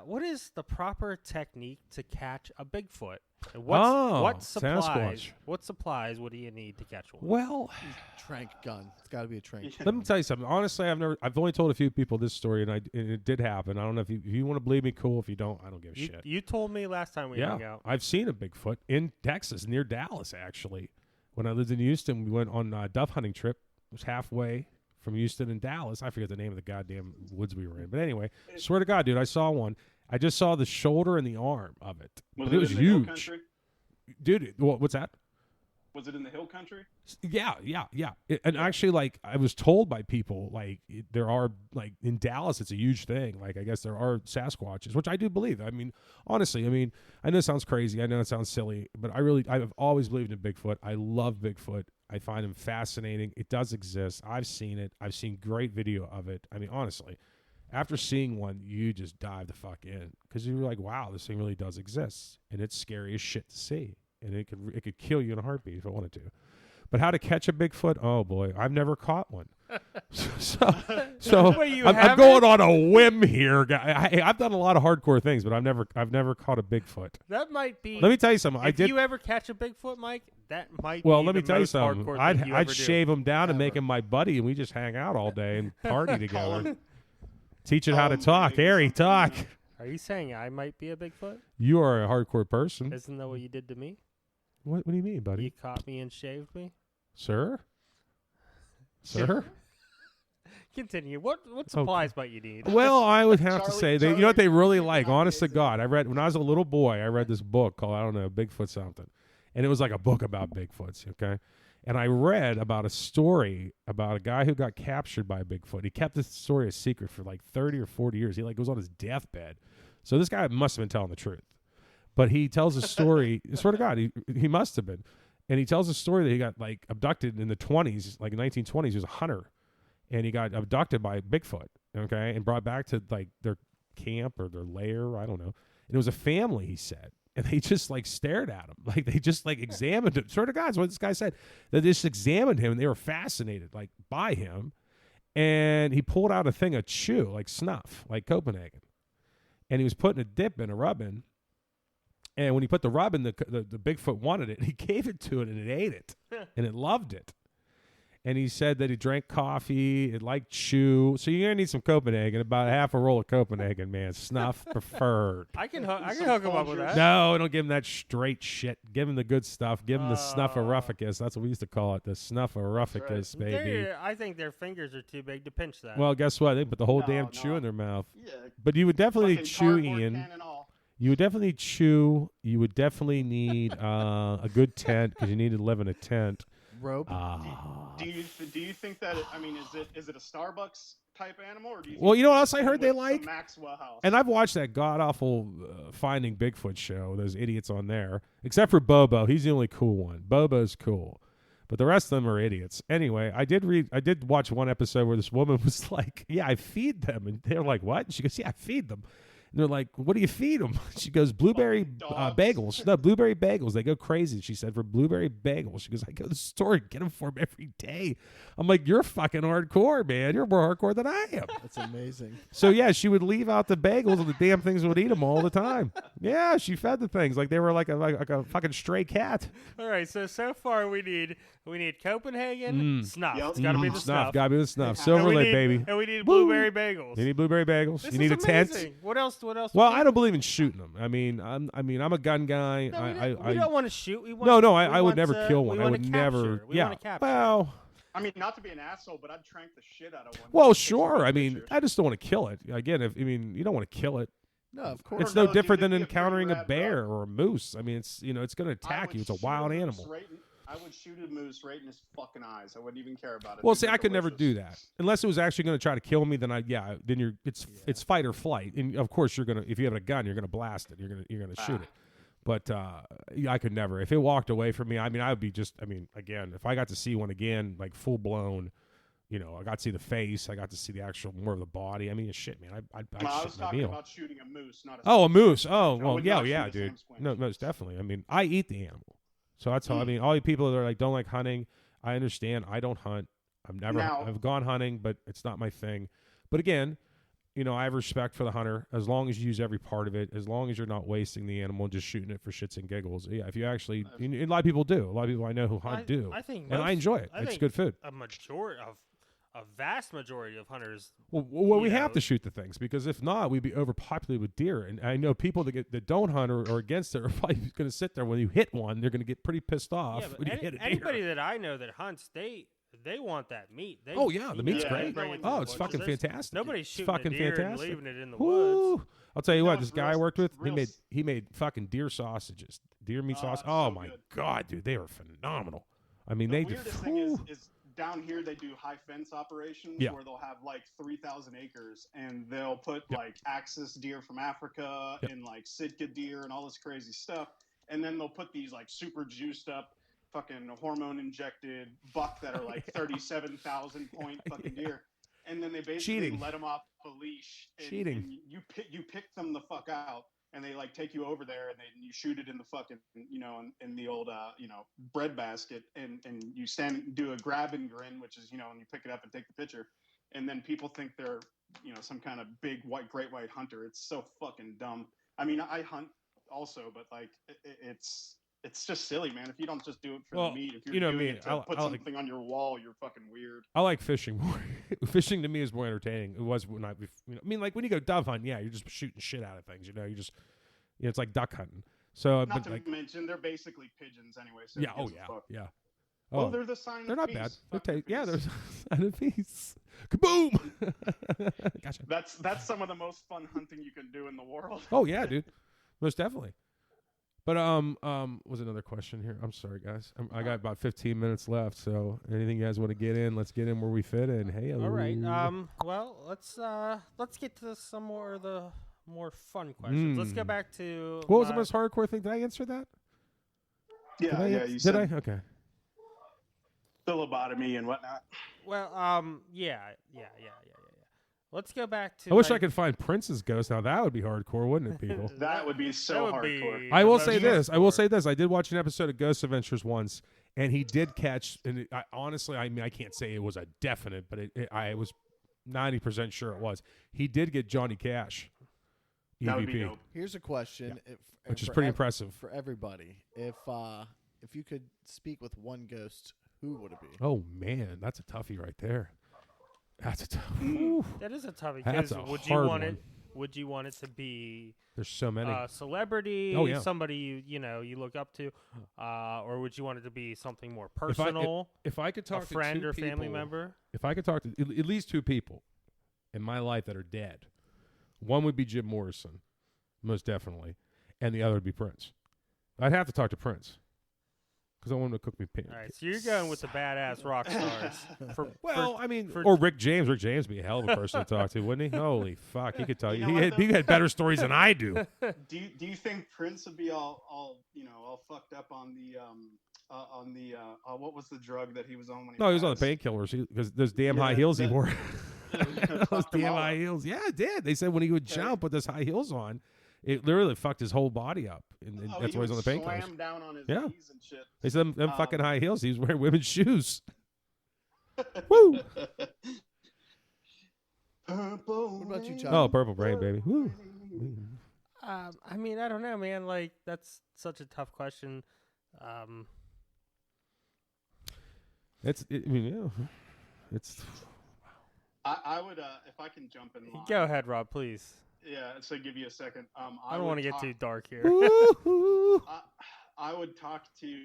What is the proper technique to catch a Bigfoot? And what supplies? Sasquatch. What supplies would you need to catch one? Well, Trank gun. It's got to be a trank. let me tell you something. Honestly, I've only told a few people this story, and it did happen. I don't know if you want to believe me, cool. If you don't, I don't give a shit. You told me last time we hung out. I've seen a Bigfoot in Texas, near Dallas, actually. When I lived in Houston, we went on a dove hunting trip. It was halfway from Houston and Dallas. I forget the name of the goddamn woods we were in. But anyway, swear to God, dude, I saw one. I just saw the shoulder and the arm of it. Was but it was in the hill huge. country? Dude, what's that? Was it in the hill country? Yeah. And actually, like, I was told by people, like, there are, like, in Dallas, it's a huge thing. Like, I guess there are Sasquatches, which I do believe. I mean, honestly, I know it sounds crazy. I know it sounds silly, but I've always believed in Bigfoot. I love Bigfoot. I find him fascinating. It does exist. I've seen it. I've seen great video of it. I mean, honestly, after seeing one, you just dive the fuck in because you're like, wow, this thing really does exist. And it's scary as shit to see. And it could kill you in a heartbeat if it wanted to. But how to catch a Bigfoot? Oh boy, I've never caught one. so Wait, I'm going on a whim here. I've done a lot of hardcore things, but I've never caught a Bigfoot. That might be. Let me tell you something. If you ever catch a Bigfoot, Mike, that might. Well, be let me the tell you most something. hardcore I'd thing you ever do. shave him down and make Ever. him my buddy, and we just hang out all day and party together. Colin. Teach it how to Colin, talk. maybe Harry, something, talk. you know. Are you saying I might be a Bigfoot? You are a hardcore person. Isn't that what you did to me? What do you mean, buddy? You caught me and shaved me. Sir? Sir? Continue. What supplies might you need? Well, I would have to Charlie- say, you know what they Charlie, really you like? cannot Honest to be God, when I was a little boy, I read this book called, I don't know, Bigfoot something. And it was like a book about Bigfoots, okay? And I read about a story about a guy who got captured by a Bigfoot. He kept this story a secret for like 30 or 40 years. He like was on his deathbed. So this guy must have been telling the truth. But he tells a story, swear to God, he must have been. And he tells a story that he got like abducted in the 20s, like 1920s. He was a hunter. And he got abducted by Bigfoot, okay, and brought back to like their camp or their lair, I don't know. And it was a family, he said. And they just like stared at him. Like they just like examined him. Swear to God, that's what this guy said. They just examined him and they were fascinated like by him. And he pulled out a thing of chew, like snuff, like Copenhagen. And he was putting a dip in, a rub in. And when he put the rub in, the Bigfoot wanted it. He gave it to it and it ate it. And it loved it. And he said that he drank coffee, it liked chew. So you're going to need some Copenhagen, about half a roll of Copenhagen, man. Snuff preferred. I can hook him up with that. No, don't give him that straight shit. Give him the good stuff. Give him the snufferuficus. That's what we used to call it, the snufferuficus, baby. I think their fingers are too big to pinch that. Well, guess what? They put the whole damn No. chew in their mouth. Yeah. But you would definitely Fucking chew, cardboard Ian. can and all. You would definitely chew. You would definitely need a good tent because you need to live in a tent. Rope. Do you think that is it a Starbucks type animal or do you? Well, think you know what it's else I heard they the like? Maxwell House. And I've watched that god awful Finding Bigfoot show. Those idiots on there, except for Bobo. He's the only cool one. Bobo's cool, but the rest of them are idiots. Anyway, I did watch one episode where this woman was like, "Yeah, I feed them," and they're like, "What?" And she goes, "Yeah, I feed them." And they're like, "What do you feed them?" She goes, "Blueberry Dogs. bagels." No, blueberry bagels. They go crazy. She said for blueberry bagels. She goes, "I go to the store and get them for them every day." I'm like, "You're fucking hardcore, man. You're more hardcore than I am." That's amazing. So yeah, she would leave out the bagels and the damn things would eat them all the time. Yeah, she fed the things like they were like a fucking stray cat. All right, so far we need Copenhagen snuff. Yep. It's got to be the Snuff, snuff. gotta be the snuff. And Silver we Lake, need, baby. And we need Woo. blueberry bagels. You need blueberry bagels. This You need a is tent. amazing. What else? Well, I don't believe in shooting them. I'm a gun guy. No, we don't want to shoot. We want, No, we I would want never to- kill one. We I wanna would capture. never. We Yeah. want to capture. Well, I mean, not to be an asshole, but I'd trank the shit out of one. well, Just sure. for I mean, pictures. I just don't want to kill it. Again, you don't want to kill it. No, of course. It's no, no dude, different than it'd be a pretty encountering a rad bear rub. or a moose. I mean, it's it's going to I attack would you. It's a shoot wild moose animal. I would shoot a moose right in his fucking eyes. I wouldn't even care about it. Well, It'd see, be I could never do delicious. that unless it was actually going to try to kill me. Then it's fight or flight, and of course you're gonna if you have a gun, you're gonna blast it. You're gonna shoot it. But I could never. If it walked away from me, I would be again, if I got to see one again, like full blown, I got to see the face. I got to see the actual more of the body. I mean, shit, man. I I was shit my talking meal. about shooting a moose, not a. Oh, a moose. squinch. Oh, I well, would yeah, not yeah, shoot a dude. squinch. No, most definitely. I mean, I eat the animal, so that's how. I mean, all you people that are like don't like hunting, I understand. I don't hunt. I've gone hunting, but it's not my thing. But again, I have respect for the hunter as long as you use every part of it, as long as you're not wasting the animal and just shooting it for shits and giggles. Yeah, if you actually, a lot of people do. A lot of people I know who hunt do. I think, and I enjoy it. It's good food. A vast majority of hunters. Well, we have to shoot the things because if not, we'd be overpopulated with deer. And I know people that don't hunt or against it are probably going to sit there when you hit one. They're going to get pretty pissed off Yeah, when you hit a deer. Anybody that I know that hunts, they want that meat. The meat's great. Oh, it's fucking fantastic. Nobody's shooting fucking a deer fantastic. and leaving it in the Woo. woods. I'll tell you what, this it's real- guy I worked with, it's real he made fucking deer sausages, deer meat sauce. it's Oh so my good. god, dude, they are phenomenal. I mean, The they weirdest just. thing is down here they do high fence operations Yeah. where they'll have like 3,000 acres and they'll put like axis deer from Africa and like Sitka deer and all this crazy stuff, and then they'll put these like super juiced up fucking hormone injected buck that are like 37,000 point fucking deer, and then they basically Cheating. let them off a leash. And, Cheating. And you pick them the fuck out. And they like take you over there, and you shoot it in the fucking, in the old, bread basket, and you do a grab and grin, which is, and you pick it up and take the picture, and then people think they're, some kind of big great white hunter. It's so fucking dumb. I mean, I hunt also, but like it's just silly, man. If you don't just do it for the meat, if you're doing it to put something on your wall, you're fucking weird. I like fishing more. Fishing to me is more entertaining. It was when I mean, like when you go dove hunting, yeah, you're just shooting shit out of things. You just, it's like duck hunting. So, Not but to like, mention, they're basically pigeons anyway. So yeah, who oh gives a yeah, fuck? yeah. Oh, they're the sign. They're of not peace. bad. Fuck your Yeah, peace. there's a sign of peace. Kaboom! Gotcha. That's some of the most fun hunting you can do in the world. Oh yeah, dude, most definitely. But was another question here? I'm sorry, guys. I got about 15 minutes left. So anything you guys want to get in? Let's get in where we fit in. Hey, all right. Well, let's get to some more of the more fun questions. Let's go back to what was the most hardcore thing? Did I answer that? Yeah, you did said I? Okay. Phlebotomy and whatnot. Well, yeah. Let's go back to. I wish I could find Prince's ghost. Now that would be hardcore, wouldn't it, people? That would be so that would be hardcore. I the will most say this. hardcore. I did watch an episode of Ghost Adventures once, and he did catch. And honestly, I mean, I can't say it was a definite, but I was 90% sure it was. He did get Johnny Cash, That would be EVP, dope. Here's a question, which is for pretty impressive. for everybody. If you could speak with one ghost, who would it be? Oh man, that's a toughie right there. That's a tough. That is a toughie. That's Because a would you hard want one. it? Would you want it to be There's so many. a celebrity, Oh, yeah. somebody you look up to, or would you want it to be something more personal, if I could talk a friend to two or family people- member? If I could talk to at least two people in my life that are dead, one would be Jim Morrison, most definitely, and the other would be Prince. I'd have to talk to Prince because I want him to cook me pancakes. All right, so you're going with the badass rock stars. Or Rick James. Rick James would be a hell of a person to talk to, wouldn't he? Holy fuck, he could tell you. You know He what, had better stories than I do. Do you think Prince would be all fucked up on the what was the drug that he was on when he No, he was on the passed? painkillers because those damn Yeah, high heels he that- wore. Those Fucked him damn all high up. heels. Yeah, it did. They said when he would jump with those high heels on, it literally fucked his whole body up, and Oh, that's he why he's on would the painkillers. Slam down on his Yeah. knees and shit. They said them fucking high heels. He was wearing women's shoes. Woo! What about you, Chuck? Oh, purple brain, baby. Woo. I mean, I don't know, man. Like, that's such a tough question. It's. I would if I can jump in line. Go ahead, Rob, please. Yeah, so give you a second. I don't want to get too dark here. Woo-hoo. I would talk to.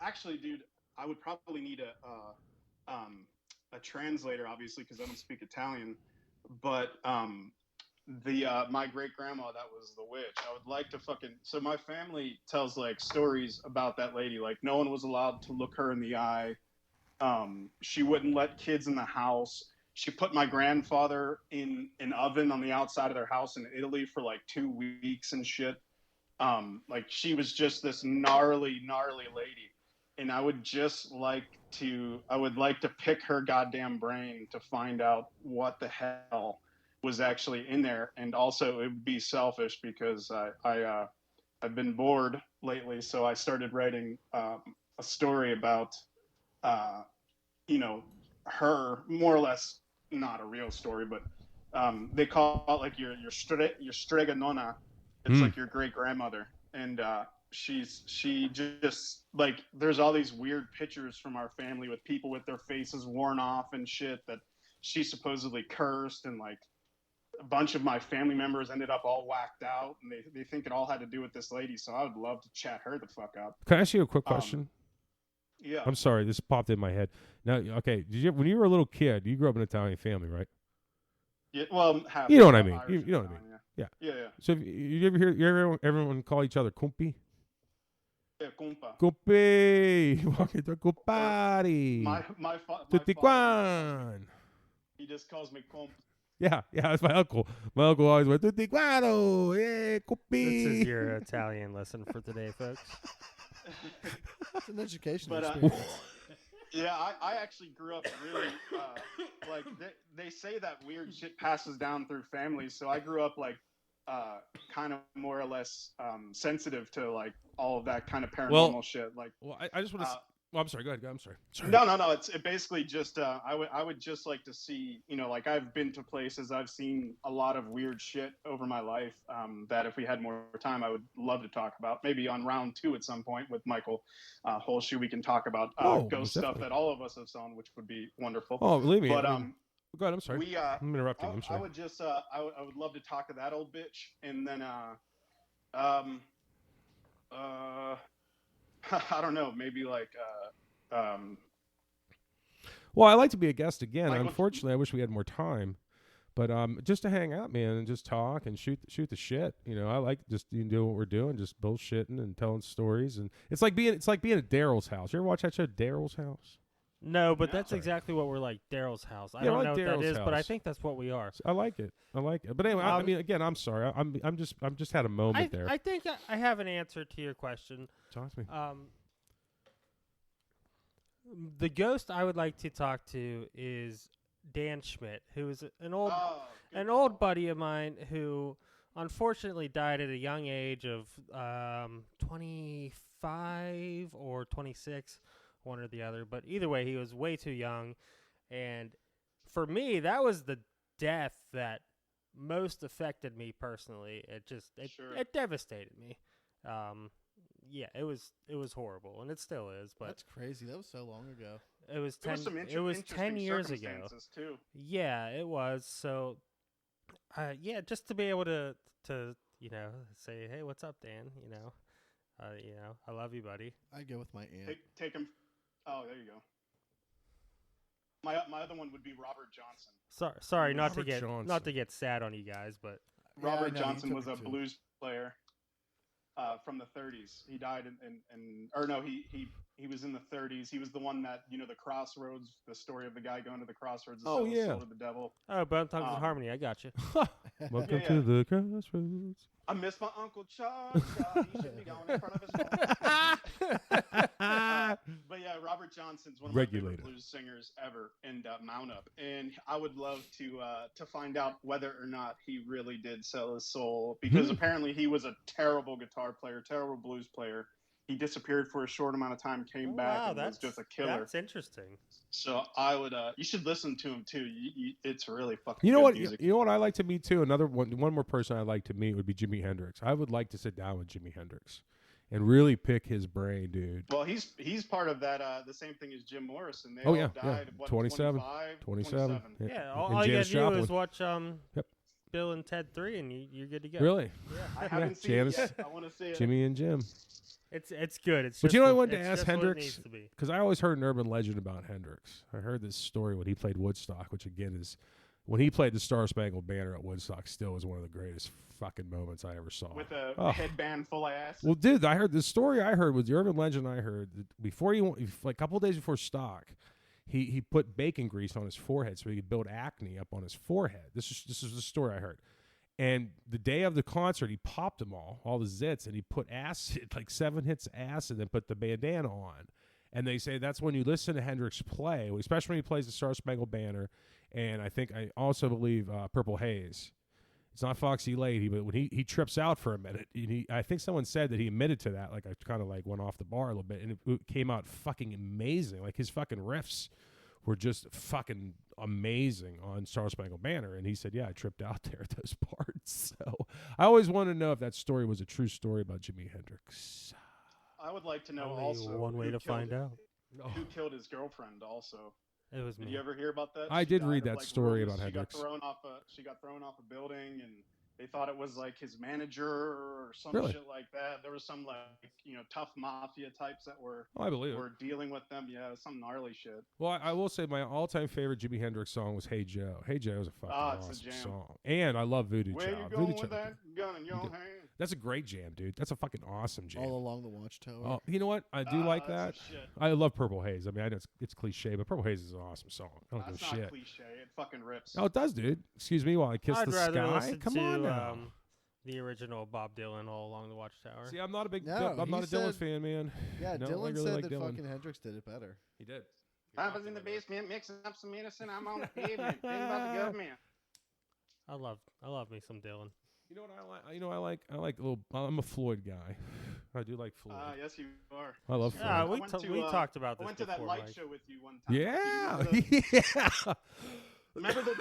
Actually, dude, I would probably need a translator, obviously, because I don't speak Italian. But my great grandma, that was the witch. I would like to fucking. So my family tells like stories about that lady. Like no one was allowed to look her in the eye. She wouldn't let kids in the house. She put my grandfather in an oven on the outside of their house in Italy for like 2 weeks and shit. Like she was just this gnarly lady. and I would like to pick her goddamn brain to find out what the hell was actually in there. And also, it would be selfish because I've been bored lately, so I started writing a story about her, more or less, not a real story, but they call it like your strega nonna. It's like your great grandmother, and she just like, there's all these weird pictures from our family with people with their faces worn off and shit that she supposedly cursed, and like a bunch of my family members ended up all whacked out, and they think it all had to do with this lady. So I would love to chat her the fuck up. Can I ask you a quick question? Yeah. I'm sorry, this popped in my head. Now, okay, when you were a little kid, you grew up in an Italian family, right? Yeah. Well, half. You know what I mean. Irish You know what I mean. Yeah. Yeah. Yeah. So you ever hear everyone call each other kumpi? Yeah. Cumpa. Kumpi, walking to kumpari. My Tutti father, quan. he just calls me comp. Yeah, that's my uncle. My uncle always went tutti quano, yeah, kumpi. This is your Italian lesson for today, folks. It's an educational But, experience. Yeah, I actually grew up really like they say that weird shit passes down through families. So I grew up like kind of more or less sensitive to like all of that kind of paranormal shit. Like, well, I just want to. Well, I'm sorry. Go ahead. I'm sorry. No. It basically just I would just like to see, like, I've been to places, I've seen a lot of weird shit over my life that if we had more time, I would love to talk about. Maybe on round 2 at some point with Michael Holzshu, we can talk about ghost stuff that all of us have seen, which would be wonderful. Oh, believe me. But go ahead. I'm sorry. I'm interrupting. I'm sorry. I would just I would love to talk to that old bitch, and then I don't know, maybe like well, I like to be a guest again. Michael, Unfortunately, I wish we had more time, but just to hang out, man, and just talk and shoot the shit. I like just doing what we're doing, just bullshitting and telling stories, and it's like being at Daryl's house. You ever watch that show, Daryl's House? No, but that's exactly what we're like. Daryl's house. I don't know what that is, but I think that's what we are. I like it. But anyway, I mean, again, I'm sorry. I'm just had a moment there. I think I have an answer to your question. Talk to me. The ghost I would like to talk to is Dan Schmidt, who is an old buddy of mine who unfortunately died at a young age of 25 or 26, one or the other. But either way, he was way too young. And for me, that was the death that most affected me personally. It devastated me. Yeah, it was horrible, and it still is. But that's crazy. That was so long ago. It was 10 years ago. Too. Yeah, it was. So, yeah, just to be able to say, hey, what's up, Dan? I love you, buddy. I go with my aunt. Take him. Oh, there you go. My other one would be Robert Johnson. Sorry, not to get sad on you guys, but Robert Johnson was a blues player. From the 30s. He died he was in the 30s. He was the one that, the Crossroads, the story of the guy going to the Crossroads. Oh, yeah. Soul of the devil. Oh, Bone Thugs and Harmony. I got you. Welcome to the Crossroads. I miss my Uncle Charles. He should be going in front of his phone. But yeah, Robert Johnson's one of my favorite blues singers ever, and Mount Up. And I would love to find out whether or not he really did sell his soul, because apparently he was a terrible guitar player, terrible blues player. He disappeared for a short amount of time, came back, and was just a killer. That's interesting. So I would, you should listen to him too. It's really fucking. You know good what? music. You know what I like to meet too. Another one more person I'd like to meet would be Jimi Hendrix. I would like to sit down with Jimi Hendrix and really pick his brain, dude. Well, he's part of that. The same thing as Jim Morrison. They all died. Yeah. What, 27. 27. Yeah. All you gotta do is watch Bill and Ted 3, and you're good to go. Really? Yeah, I haven't seen it yet. I want to see it. Jimmy and Jim. It's good. But you know what I wanted to ask Hendrix? Because I always heard an urban legend about Hendrix. I heard this story when he played Woodstock, which again is when he played the Star Spangled Banner at Woodstock. Still was one of the greatest fucking moments I ever saw. With a headband full of ass. Well, dude, I heard the story. I heard was the urban legend. I heard that before he went, like a couple days before stock, he put bacon grease on his forehead so he could build acne up on his forehead. This is the story I heard. And the day of the concert, he popped them all the zits, and he put acid, like 7 hits of acid, and put the bandana on. And they say that's when you listen to Hendrix play, especially when he plays the Star Spangled Banner, and I also believe Purple Haze. It's not Foxy Lady, but when he trips out for a minute, and I think someone said that he admitted to that. Like, I kind of like went off the bar a little bit, and it came out fucking amazing. Like, his fucking riffs were just fucking amazing on Star Spangled Banner. And he said, yeah, I tripped out there at those parts. So I always wanted to know if that story was a true story about Jimi Hendrix. I would like to know Only also one way to find out. who killed his girlfriend also. It was Did me. you ever hear about that? I She did died read of, that like, story rheumatoid- about Hendrix. She got thrown off a building, and they thought it was like his manager or some Really? shit like that. There was some like tough mafia types that were I believe it. dealing with them. Yeah, some gnarly shit. Well, I will say my all-time favorite Jimi Hendrix song was "Hey Joe." "Hey Joe" is a fucking It's a awesome jam. song, and I love Voodoo Where Child. you going Voodoo with Child. that gun in your You do. hand? That's a great jam, dude. That's a fucking awesome jam. All along the Watchtower. Oh, you know what? I do like that. That's some shit. I love Purple Haze. I mean, I know it's cliche, but Purple Haze is an awesome song. I don't That's give not a shit. cliche. It fucking rips. Oh, it does, dude. Excuse me while I kiss I'd the rather sky. listen Come to on now. the original Bob Dylan, All Along the Watchtower. See, I'm not a big, No, I'm not he a Dylan said- fan, man. Yeah, No, I Dylan really said like that Dylan. fucking Hendrix did it better. He did. I was in the basement mixing up some medicine. I'm on the pavement. Think about the government. I love me some Dylan. You know what I like? You know, I like a little. I'm a Floyd guy. I do like Floyd. Yes, you are. I love Floyd. Yeah, I we went we to, talked about I this went to that before, light Mike. show with you one time. Yeah, yeah. Remember the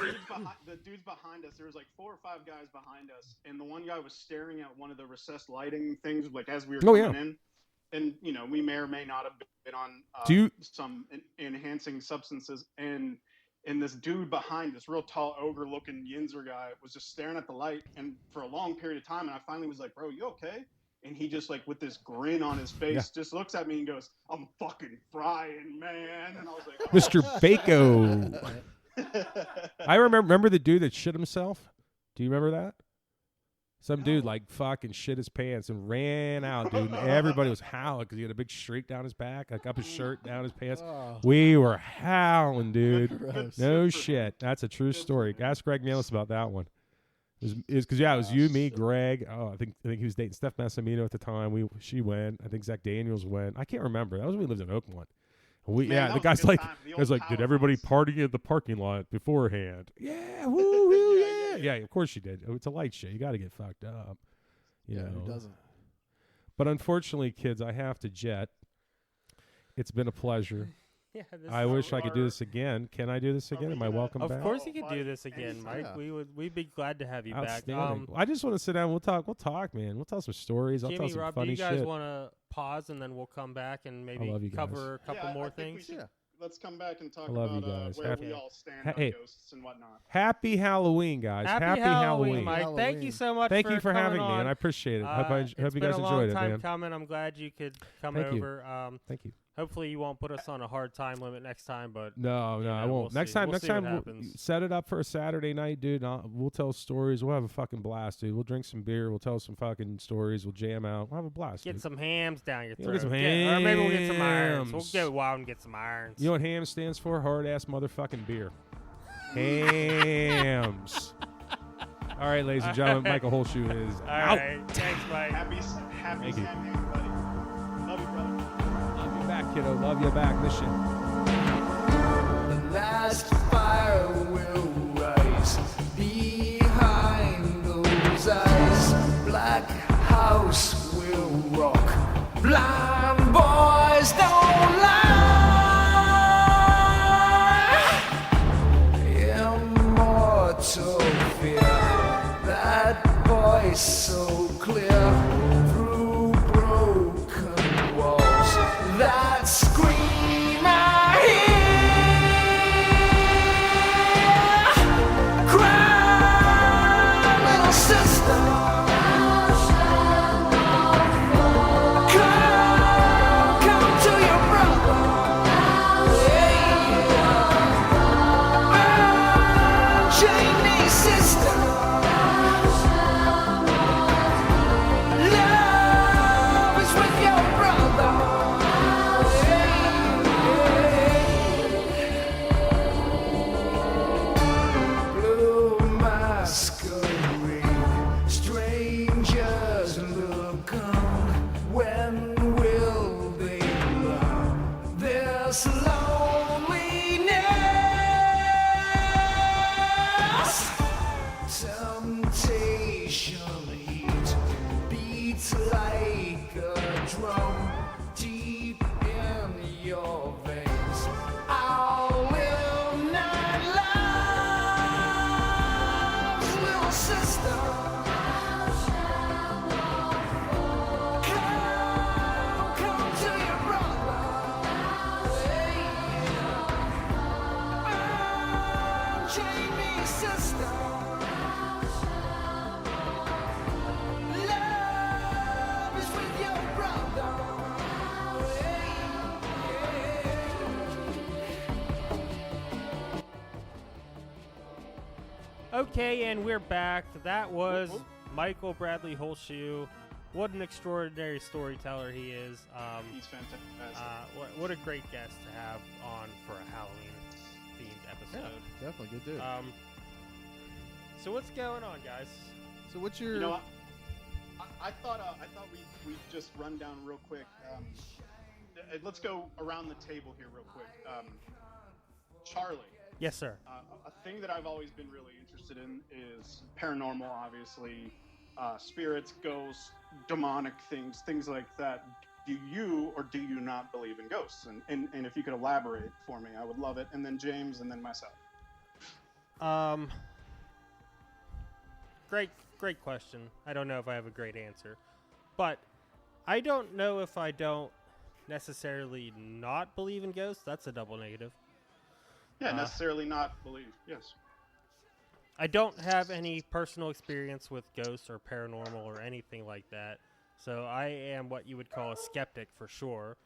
dudes behind us? There was like 4 or 5 guys behind us, and the one guy was staring at one of the recessed lighting things, like as we were coming in. And we may or may not have been on some enhancing substances, and this dude behind this real tall ogre-looking Yinzer guy was just staring at the light, and for a long period of time. And I finally was like, "Bro, you okay?" And he just like with this grin on his face, just looks at me and goes, "I'm fucking frying, man." And I was like, Mr. Bako. I remember the dude that shit himself. Do you remember that? Some dude like fucking shit his pants and ran out, dude. And everybody was howling because he had a big streak down his back, like up his shirt, down his pants. Oh, We were howling, dude. gross. No shit. That's a true story. Ask Greg Nealis about that one. It was you, me, Greg. Oh, I think he was dating Steph Massimino at the time. She went. I think Zach Daniels went. I can't remember. That was when we lived in Oakmont. Man, The that was guy's a good like, time. The it was old like, did everybody powerhouse. party in the parking lot beforehand? Yeah, woo, woo, yeah. Of course you did. It's a light show. You got to get fucked up. You yeah, know. who doesn't? But unfortunately, kids, I have to jet. It's been a pleasure. Yeah, I wish I could do this again. Can I do this Are again? we Am I gonna- welcome Of back? course you could Buddy, do this again, Mike. anytime. We'd be glad to have you back. Outstanding. I just want to sit down. We'll talk, man. We'll tell some stories. I'll tell Jimmy, some Rob, do funny you guys shit. want to pause and then we'll come back and maybe love you guys. cover a couple Yeah, more I think we things? should- Yeah. Let's come back and talk I love about you guys. where Happy- we all stand Hey. on ghosts and whatnot. Happy Halloween, guys. Happy Halloween, Mike. Thank Halloween. you so much. Thank for you for coming having me, on. and I appreciate it. Hope It's you been guys a long enjoyed it, time man. coming. I'm glad you could come Thank you. over. Thank you. Hopefully you won't put us on a hard time limit next time, but No, I know, won't. we'll Next see. time, We'll see what we'll happens. set it up for a Saturday night, dude. We'll tell stories. We'll have a fucking blast, dude. We'll drink some beer. We'll tell some fucking stories. We'll jam out. We'll have a blast. get dude. some hams down your Yeah, throat. get some Or maybe we'll get some irons. We'll hams. go wild and get some irons. You know what ham stands for? Hard ass motherfucking beer. Hams. All right, ladies and gentlemen, Michael Holzshu is All out. right. Thanks, Mike. Happy Thank you. Sam, everybody. Love you, brother. Love you back, kiddo. Love you back. This shit. The last fire will rise behind those eyes. Black house will rock. Blind boys don't lie. Immortal fear. That voice so clear through broken walls. That scream I hear. Cry, little sister. Come to your drum deep in your veins. I will not love, little sister. Come to your brother. Unchain me, sister. Love is with your brother. Okay, and we're back. That was Michael Bradley Holzshu. What an extraordinary storyteller he is. He's fantastic. What a great guest to have on for a Halloween-themed episode. Definitely good dude. So what's going on, guys? So what's your? You know what? I thought we'd just run down real quick. Let's go around the table here real quick. Charlie, Yes, sir. a thing that I've always been really interested in is paranormal, obviously, spirits, ghosts, demonic things like that. Do you or do you not believe in ghosts? And if you could elaborate for me, I would love it. And then James, and then myself. Great question. I don't know if I have a great answer, but I don't know if I don't necessarily not believe in ghosts. That's a double negative. Yeah, necessarily not believe. Yes. I don't have any personal experience with ghosts or paranormal or anything like that, so I am what you would call a skeptic for sure.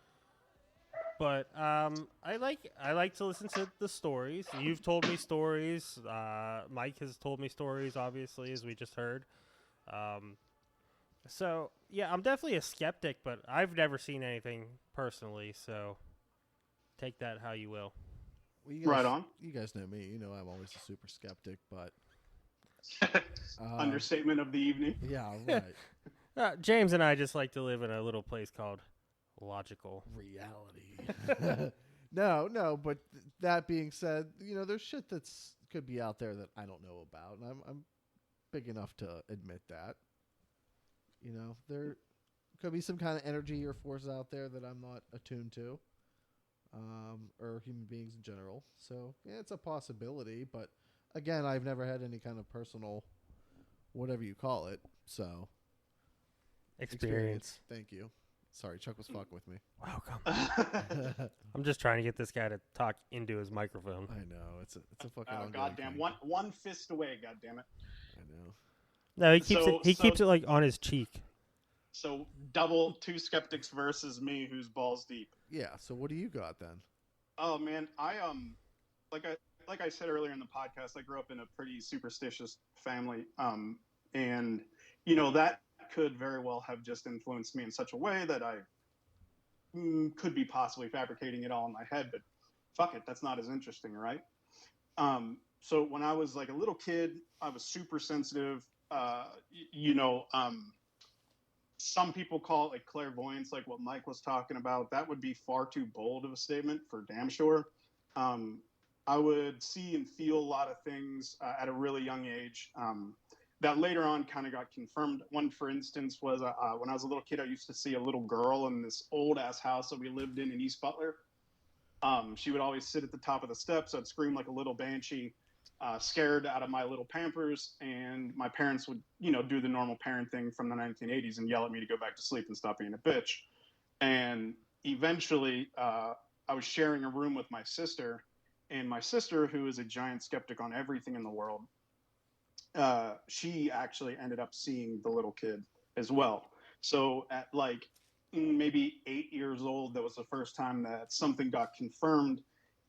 But I like to listen to the stories. You've told me stories. Mike has told me stories, obviously, as we just heard. So yeah, I'm definitely a skeptic, but I've never seen anything personally. So take that how you will. Well, you guys, Right on. You guys know me. You know I'm always a super skeptic, but Understatement of the evening. yeah, right. James and I just like to live in a little place called Logical. Reality. No, but that being said, you know, there's shit that's could be out there that I don't know about, and I'm big enough to admit that. You know, there could be some kind of energy or force out there that I'm not attuned to, or human beings in general. So yeah, it's a possibility, but again, I've never had any kind of personal, whatever you call it. So Experience. Thank you. Sorry, Chuck was fucking with me. Welcome. I'm just trying to get this guy to talk into his microphone. I know it's a fucking. Oh, ongoing goddamn! thing. One fist away. Goddamn it! I know. No, he keeps So- it. He so- keeps it like on his cheek. So double two skeptics versus me, who's balls deep. Yeah. So what do you got then? Oh man, I like I said earlier in the podcast, I grew up in a pretty superstitious family, and you know that could very well have just influenced me in such a way that I could be possibly fabricating it all in my head. But fuck it, that's not as interesting, right? So when I was like a little kid, I was super sensitive. Some people call it like clairvoyance, like what Mike was talking about. That would be far too bold of a statement for damn sure. I would see and feel a lot of things at a really young age that later on kind of got confirmed. One, for instance, was when I was a little kid, I used to see a little girl in this old ass house that we lived in East Butler. She would always sit at the top of the steps. I'd scream like a little banshee, scared out of my little Pampers, and my parents would, do the normal parent thing from the 1980s and yell at me to go back to sleep and stop being a bitch. And eventually, I was sharing a room with my sister, and my sister, who is a giant skeptic on everything in the world, she actually ended up seeing the little kid as well. So at like maybe 8 years old, that was the first time that something got confirmed.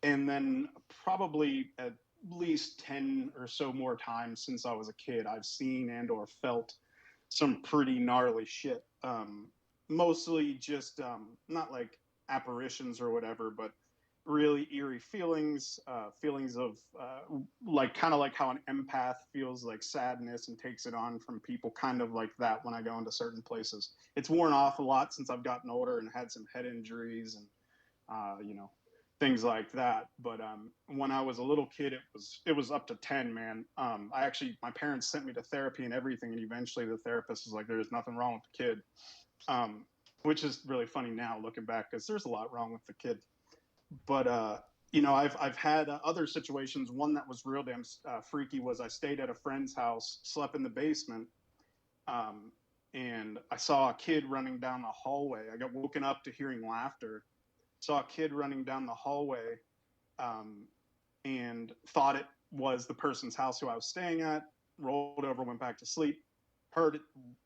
And then probably at least 10 or so more times since I was a kid, I've seen and or felt some pretty gnarly shit. Mostly just not like apparitions or whatever, but really eerie feelings of like kind of like how an empath feels like sadness and takes it on from people, kind of like that when I go into certain places. It's worn off a lot since I've gotten older and had some head injuries and things like that. But when I was a little kid, it was up to 10, man. My parents sent me to therapy and everything, and eventually the therapist was like, there's nothing wrong with the kid. which is really funny now looking back because there's a lot wrong with the kid. But you know, I've had other situations. One that was real damn freaky was I stayed at a friend's house, slept in the basement, and I saw a kid running down the hallway. I got woken up to hearing laughter. Saw a kid running down the hallway, and thought it was the person's house who I was staying at. Rolled over, went back to sleep. Heard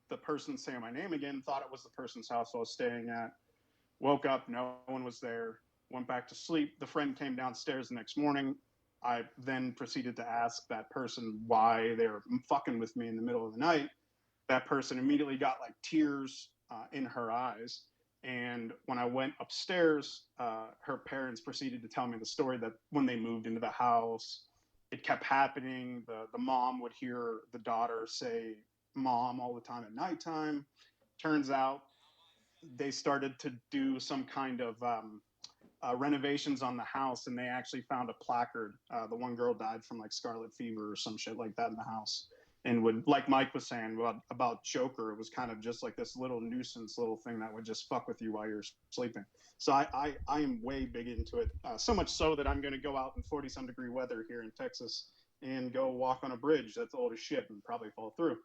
the person say my name again. Thought it was the person's house I was staying at. Woke up, no one was there. Went back to sleep. The friend came downstairs the next morning. I then proceeded to ask that person why they were fucking with me in the middle of the night. That person immediately got like tears in her eyes. And when I went upstairs, her parents proceeded to tell me the story that when they moved into the house, it kept happening. The mom would hear the daughter say mom all the time at nighttime. Turns out they started to do some kind of renovations on the house, and they actually found a placard. The one girl died from like scarlet fever or some shit like that in the house. And would, like Mike was saying about Joker, it was kind of just like this little nuisance little thing that would just fuck with you while you're sleeping. So I am way big into it. So much so that I'm going to go out in 40-some degree weather here in Texas and go walk on a bridge that's old as shit and probably fall through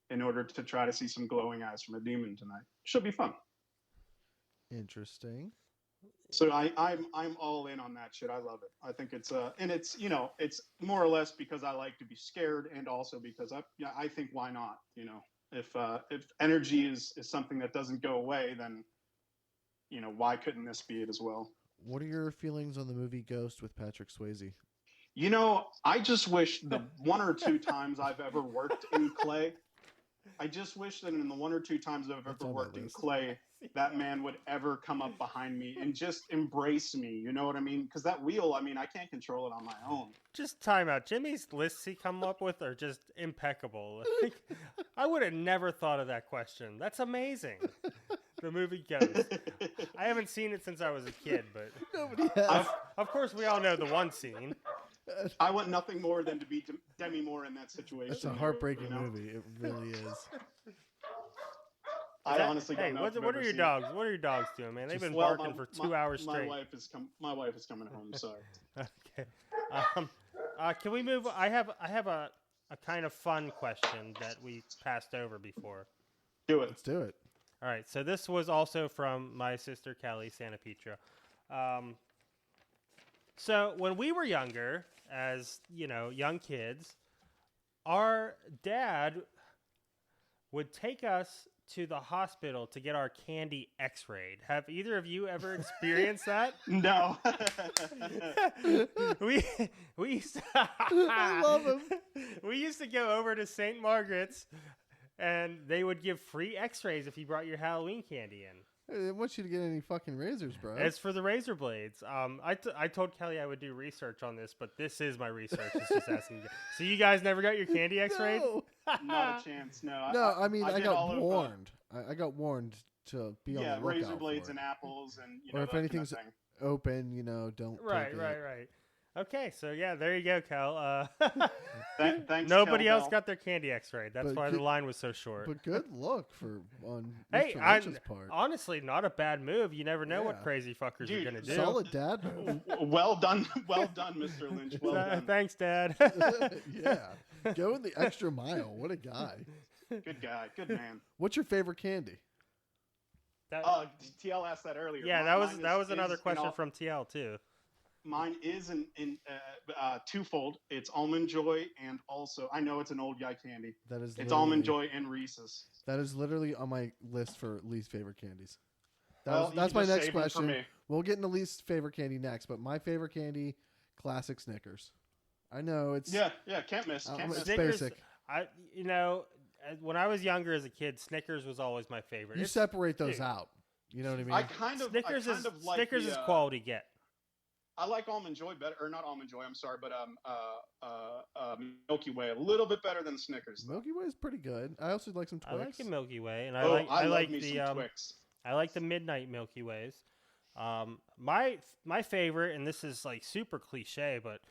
in order to try to see some glowing eyes from a demon tonight. Should be fun. Interesting. So I'm all in on that shit. I love it. I think it's and it's, you know, it's more or less because I like to be scared, and also because I think why not, you know, if energy is something that doesn't go away, then, you know, why couldn't this be it as well? What are your feelings on the movie Ghost with Patrick Swayze? You know, I just wish the one or two times I've ever worked in clay, I just wish that in the one or two times I've That's ever on my worked in list. clay, that man would ever come up behind me and just embrace me. You know what I mean? Because that wheel, I mean, I can't control it on my own. Just time out. Jimmy's lists he come up with are just impeccable. Like, I would have never thought of that question. That's amazing. The movie Ghost. I haven't seen it since I was a kid, but Nobody has. of course we all know the one scene. I want nothing more than to be Demi Moore in that situation. It's a heartbreaking you know? movie. It really is. I honestly Hey, don't know. what are your dogs? What are your dogs doing, man? They've been Well, barking for 2 hours my straight. My wife is coming home. Sorry. Okay. Can we move? I have a kind of fun question that we passed over before. Do it. Let's do it. All right. So this was also from my sister Kelly Santa Petra. So when we were younger, as you know, young kids, our dad would take us to the hospital to get our candy x-rayed. Have either of you ever experienced that? No. we used to I love him. We used to go over to St. Margaret's, and they would give free x-rays if you brought your Halloween candy in. I didn't want you to get any fucking razors, bro. It's for the razor blades. I told Kelly I would do research on this, but this is my research. It's just asking. So you guys never got your candy x-rayed? No, Not a chance. No. no. I mean, I did got all of, warned. I got warned to be on the lookout razor blades for and it. apples, and Or if that anything's kind of open, you know, don't. Right, take right, it. right. Okay, so yeah, there you go, Cal. thing. Thanks. Nobody Kel else Bell. got their candy x-rayed. That's But why good- the line was so short. But good look for on Hey, Mr. Lynch's part. honestly, not a bad move. You never know what Yeah. crazy fuckers Dude, are gonna do. Solid dad move. Well done, Mr. Lynch. Well done. Thanks, Dad. Yeah, going the extra mile. What a guy. Good guy. Good man. What's your favorite candy? That- TL asked that earlier. yeah, Mine that was is another in question all- from TL too. Mine is in twofold. It's Almond Joy, and also I know it's an old guy candy. That is. It's Almond literally- Joy and Reese's. That is literally on my list for least favorite candies. Well, That's you my just next saved them for question. me. We'll get into least favorite candy next, but my favorite candy, classic Snickers. I know it's Yeah, can't miss. Can't I'm miss. It's Snickers, basic. When I was younger as a kid, Snickers was always my favorite. You It's- separate those dude. out. You know what I mean? I kind of Snickers is like Snickers the, is quality get. I like Almond Joy better, or not Almond Joy. I'm sorry, but Milky Way a little bit better than Snickers. though. Milky Way is pretty good. I also like some I Twix. like the Milky Way, and I I love like me the some Twix. I like the Midnight Milky Ways. My favorite, and this is like super cliche, but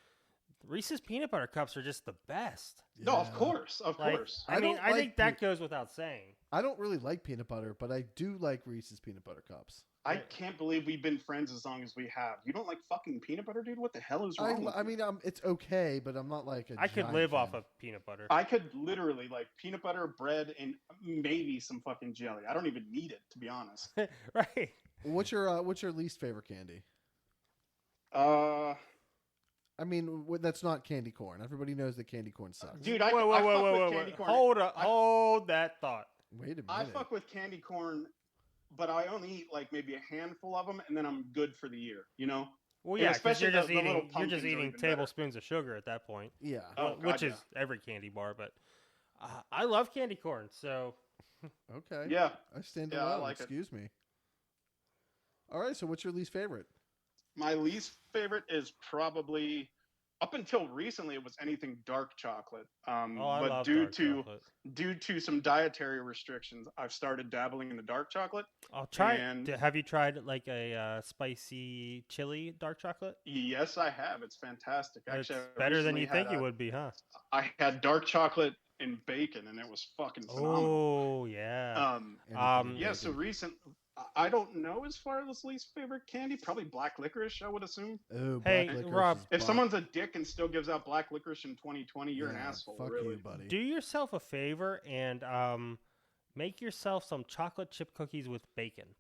Reese's peanut butter cups are just the best. No, of Yeah. course, of Like, course. I I mean, don't I like think that goes without saying. I don't really like peanut butter, but I do like Reese's peanut butter cups. I can't believe we've been friends as long as we have. You don't like fucking peanut butter, dude? What the hell is wrong with I you? mean, it's okay, but I'm not like a I could giant live fan. off of peanut butter. I could literally like peanut butter, bread, and maybe some fucking jelly. I don't even need it, to be honest. Right. What's your least favorite candy? I mean, that's not candy corn. Everybody knows that candy corn sucks. Dude, I Whoa, fuck whoa, with whoa, candy whoa. corn. Hold up. I- Hold that thought. Wait a minute. I fuck with candy corn, but I only eat like maybe a handful of them, and then I'm good for the year. You know? Well, Yeah, yeah, because especially you're just the little eating pumpkins are eating even better. tablespoons of sugar at that point, Yeah. Oh, which God, is every candy bar. But I love candy corn, so Okay. Yeah. I stand Yeah, I alone. like it. Excuse me. All right. So, what's your least favorite? My least favorite is probably up until recently it was anything dark chocolate. oh, I But love due dark to chocolate. some dietary restrictions, I've started dabbling in the dark chocolate. I'll try. and- Have you tried like a spicy chili dark chocolate? Yes, I have. It's fantastic. Actually, it's I better than recently you think had it a- would be, huh? I had dark chocolate and bacon, and it was fucking phenomenal. Oh yeah. Yeah. So I don't know as far as least favorite candy. Probably black licorice, I would assume. Oh, Hey, black licorice Rob, is If bomb. someone's a dick and still gives out black licorice in 2020, you're an Yeah, asshole. Fuck really. you, buddy. Do yourself a favor and make yourself some chocolate chip cookies with bacon.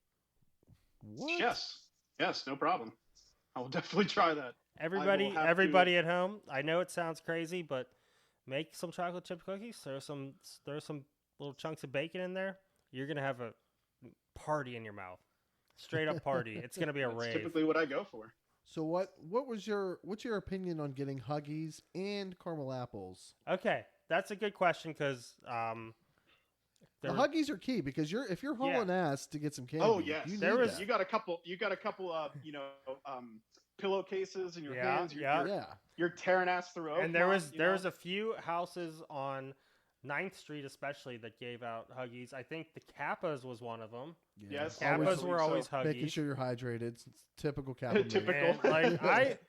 What? Yes. Yes. No problem. I will definitely try that. Everybody, have to- everybody at home. I know it sounds crazy, but make some chocolate chip cookies. Throw some little chunks of bacon in there. You're gonna have a party in your mouth. Straight up party. It's gonna be a That's rave. typically what I go for. So, what's your opinion on getting Huggies and caramel apples? Okay, that's a good question because The Huggies are key because if you're hauling ass to get some candy, Oh yes, you There need was- that. You got a couple pillowcases in your Yeah, hands. yeah. You're tearing ass through. and there Oakmont, was a few houses on 9th Street especially that gave out Huggies. I think the Kappas was one of them. Yes, Kappas Always- were always so- Making Huggies. sure you're hydrated. It's typical Kappa. move. Typical. And, like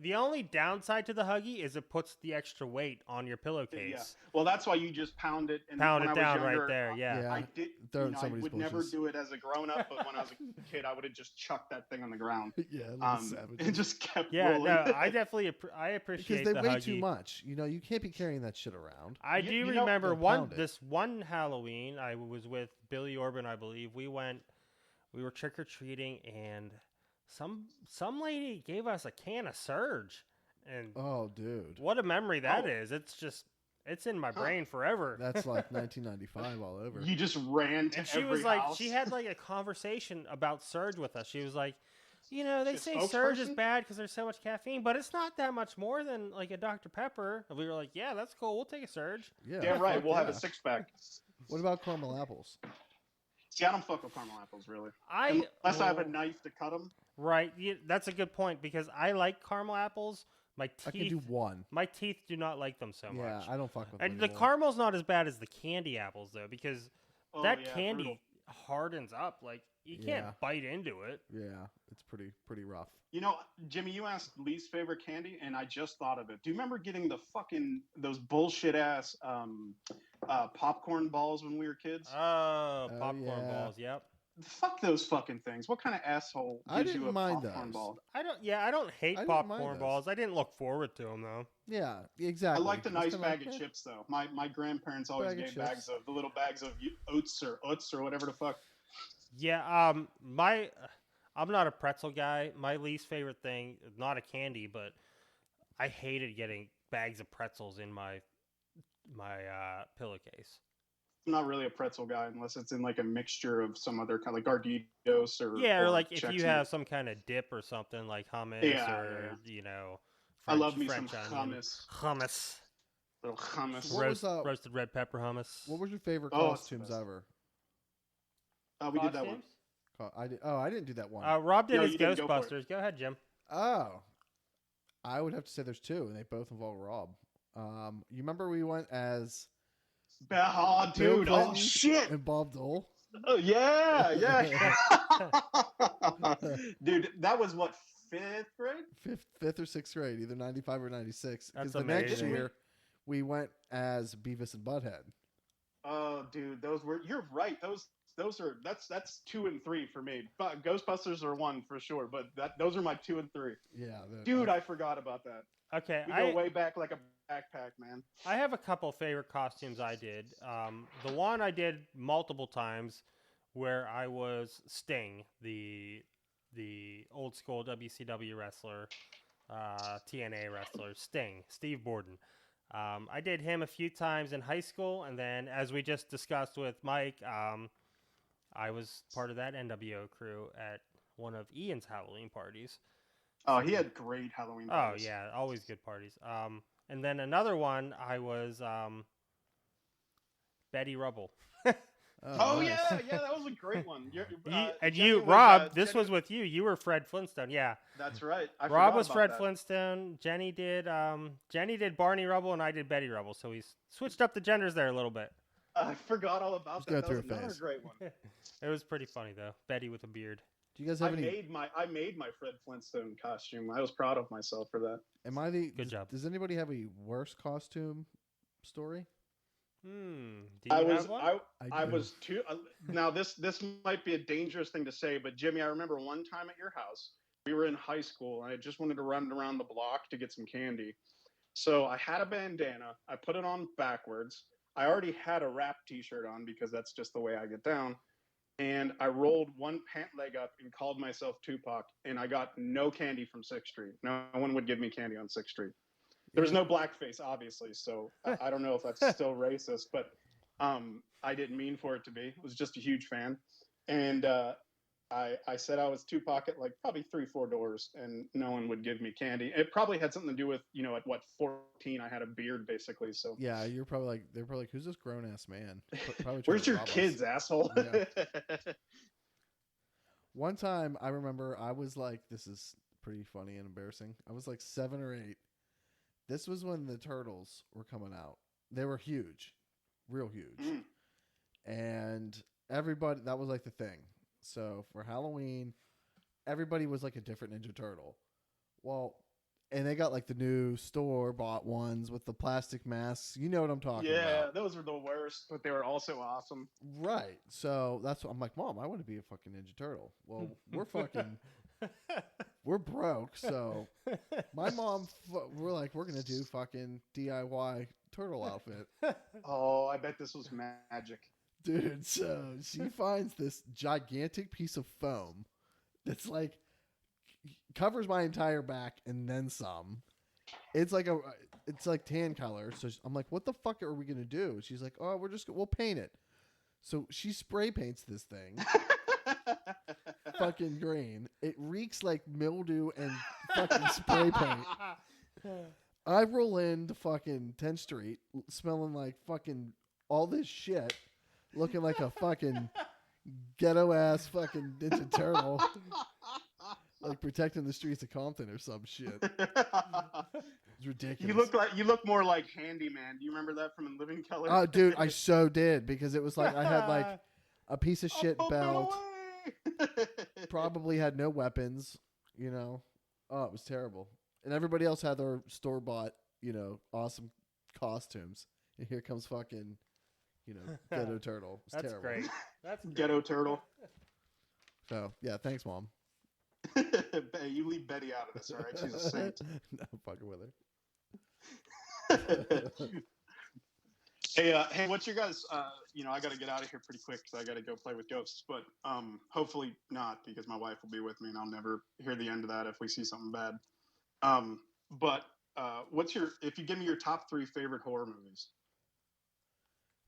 the only downside to the Huggy is it puts the extra weight on your pillowcase. Yeah. Well, that's why you just pound it. And Pound when it I was down right younger, there. Yeah. Yeah. I did. Throw it in I somebody's would never bushes. do it as a grown up, but when I was a kid, I would have just chucked that thing on the ground. Yeah, little savage. And just kept Yeah, rolling. no, I definitely I appreciate Because they the weigh Huggy. too much. You know, you can't be carrying that shit around. I You- do you know- remember They'll pound it. this one Halloween. I was with Billy Orban, I believe. We were trick or treating, and some lady gave us a can of Surge, and Oh, dude, what a memory that Oh. is! It's in my brain forever. that's like 1995 all over. You just ran to And she every was like, house. she had like a conversation about Surge with us. She was like, they The say Surge is spokesperson? bad because there's so much caffeine, but it's not that much more than like a Dr. Pepper. And we were like, yeah, that's cool. We'll take a Surge. Yeah, Damn right. fuck We'll have yeah. a 6-pack. What about caramel apples? See, I don't fuck with caramel apples really, I unless I have a knife to cut them. Right, that's a good point because I like caramel apples. I can do one. My teeth do not like them so Yeah, much. I don't fuck with And them the anymore. caramel's not as bad as the candy apples though, because Oh, that yeah, candy brutal. hardens up. Like you Yeah. can't bite into it. Yeah, it's pretty rough. You know, Jimmy, you asked least favorite candy, and I just thought of it. Do you remember getting those bullshit ass popcorn balls when we were kids? Oh, popcorn yeah. balls. Yep. Fuck those fucking things. What kind of asshole I gives you a didn't mind popcorn those. ball? I don't hate I didn't mind popcorn those. balls. I didn't look forward to them though. Yeah, I exactly. liked a It's nice kinda bag like, of eh. chips though. My grandparents always Bag of gave chips. bags of the little bags of oats or whatever the fuck. Yeah. I'm not a pretzel guy. My least favorite thing, not a candy, but I hated getting bags of pretzels in my pillowcase. I'm not really a pretzel guy unless it's in like a mixture of some other kind, like Garditos or Yeah, or like if Chex you Mix. have some kind of dip or something like hummus Yeah, or yeah. I love me some onion. hummus, Hummus. little hummus. What was, Roasted red pepper hummus. What was your favorite Oh, it's the costumes best. ever? We did that one. Costumes? I didn't do that one. Rob did No, his you didn't go for it. Ghostbusters. Go ahead, Jim. Oh, I would have to say there's two, and they both involve Rob. You remember we went as Oh, Bill dude! Oh Clinton shit! and Bob Dole. Oh yeah, yeah. Dude, that was what fifth grade. fifth or sixth grade, either 95 or 96. That's Because the next amazing. year, we went as Beavis and Butthead. Oh, dude, those were. You're right. Those are. That's 2 and 3 for me. But Ghostbusters are 1 for sure. But those are my 2 and 3. Yeah. Dude, I forgot about that. Okay, We go way back like a backpack, man. I have a couple favorite costumes I did. The one I did multiple times, where I was Sting, the old school WCW wrestler, TNA wrestler, Sting, Steve Borden. I did him a few times in high school, and then as we just discussed with Mike, I was part of that NWO crew at one of Ian's Halloween parties. Oh, he had great Halloween Oh parties. yeah, always good parties. And then another one, I was Betty Rubble. Oh nice. yeah, that was a great one. And Jenny you, was, Rob, this Jenny- was with you. You were Fred Flintstone. Yeah, That's right. I Rob forgot was about Fred that. Flintstone. Jenny did Barney Rubble, and I did Betty Rubble. So we switched up the genders there a little bit. I forgot all about Just that. go That through was a another phase. great one. It was pretty funny though. Betty with a beard. Do you guys I have any? made my Fred Flintstone costume. I was proud of myself for that. Am I the? Good job. Does anybody have a worse costume story? Do you have one? I do. was too. Now this might be a dangerous thing to say, but Jimmy, I remember one time at your house, we were in high school, and I just wanted to run around the block to get some candy. So I had a bandana. I put it on backwards. I already had a rap T-shirt on because that's just the way I get down. And I rolled one pant leg up and called myself Tupac, and I got no candy from 6th Street. No one would give me candy on 6th Street. There was no blackface, obviously, so I don't know if that's still racist, but I didn't mean for it to be. I was just a huge fan. And I said I was Tupac at like probably 3-4 doors, and no one would give me candy. It probably had something to do with, at what, 14, I had a beard, basically. So Yeah, they're probably like, who's this grown ass man? Probably trying where's to your rob us. kids, asshole? Yeah. One time, I remember I was like, this is pretty funny and embarrassing. I was like 7 or 8. This was when the Turtles were coming out. They were huge, real huge. Mm. And everybody, that was like the thing. So for Halloween, everybody was like a different Ninja Turtle. Well, and they got like the new store-bought ones with the plastic masks. You know what I'm talking Yeah, about. those were the worst, but they were also awesome. Right. So that's what I'm like, Mom, I want to be a fucking Ninja Turtle. Well, we're fucking, we're broke. So my mom, we're like, we're going to do fucking DIY turtle outfit. Oh, I bet this was magic. Dude, so she finds this gigantic piece of foam that's like, covers my entire back and then some. It's like tan color. So I'm like, what the fuck are we going to do? She's like, oh, we'll paint it. So she spray paints this thing. Fucking green. It reeks like mildew and fucking spray paint. I roll into fucking 10th Street smelling like fucking all this shit, looking like a fucking ghetto ass fucking Ninja Turtle, like protecting the streets of Compton or some shit. It's ridiculous. You look more like Handyman. Do you remember that from Living Color? Oh, dude, I so did, because it was like I had like a piece of shit belt. Probably had no weapons, Oh, it was terrible. And everybody else had their store bought, awesome costumes. And here comes fucking, Ghetto Turtle. It's That's terrible. great. That's great. Ghetto Turtle. So yeah, thanks, Mom. Hey, you leave Betty out of this, all right? She's a saint. No, I'm fucking with her. Hey, what's your guys? I got to get out of here pretty quick because I got to go play with ghosts. But hopefully not, because my wife will be with me, and I'll never hear the end of that if we see something bad. But if you give me your top 3 favorite horror movies?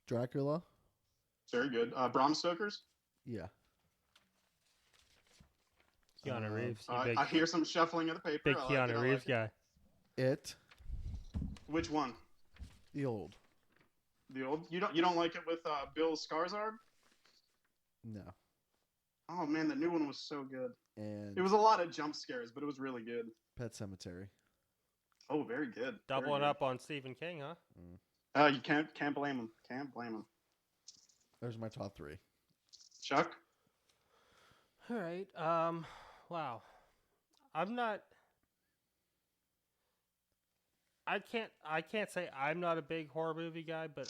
Dracula? Very good. Bram Stoker's? Yeah. Keanu Reeves. You I hear some shuffling of the paper. big I like Keanu it, I Reeves like guy. It. Which one? The old. The old? You don't like it with Bill Skarsgård? No. Oh man, the new one was so good. And It was a lot of jump scares, but it was really good. Pet Cemetery. Oh, very good. Very Doubling good. up on Stephen King, huh? You can't blame him. Can't blame him. There's my top 3. Chuck? All right. Wow. I'm not. I can't say I'm not a big horror movie guy, but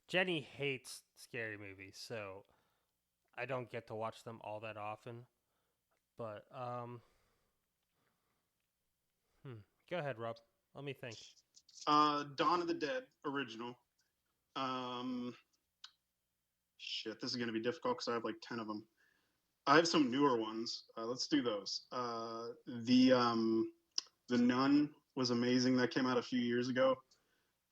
Jenny hates scary movies, so I don't get to watch them all that often. But go ahead, Rob. Let me think. Dawn of the Dead original. Shit, this is gonna be difficult because I have like 10 of them. I have some newer ones. Let's do those. The Nun was amazing. That came out a few years ago.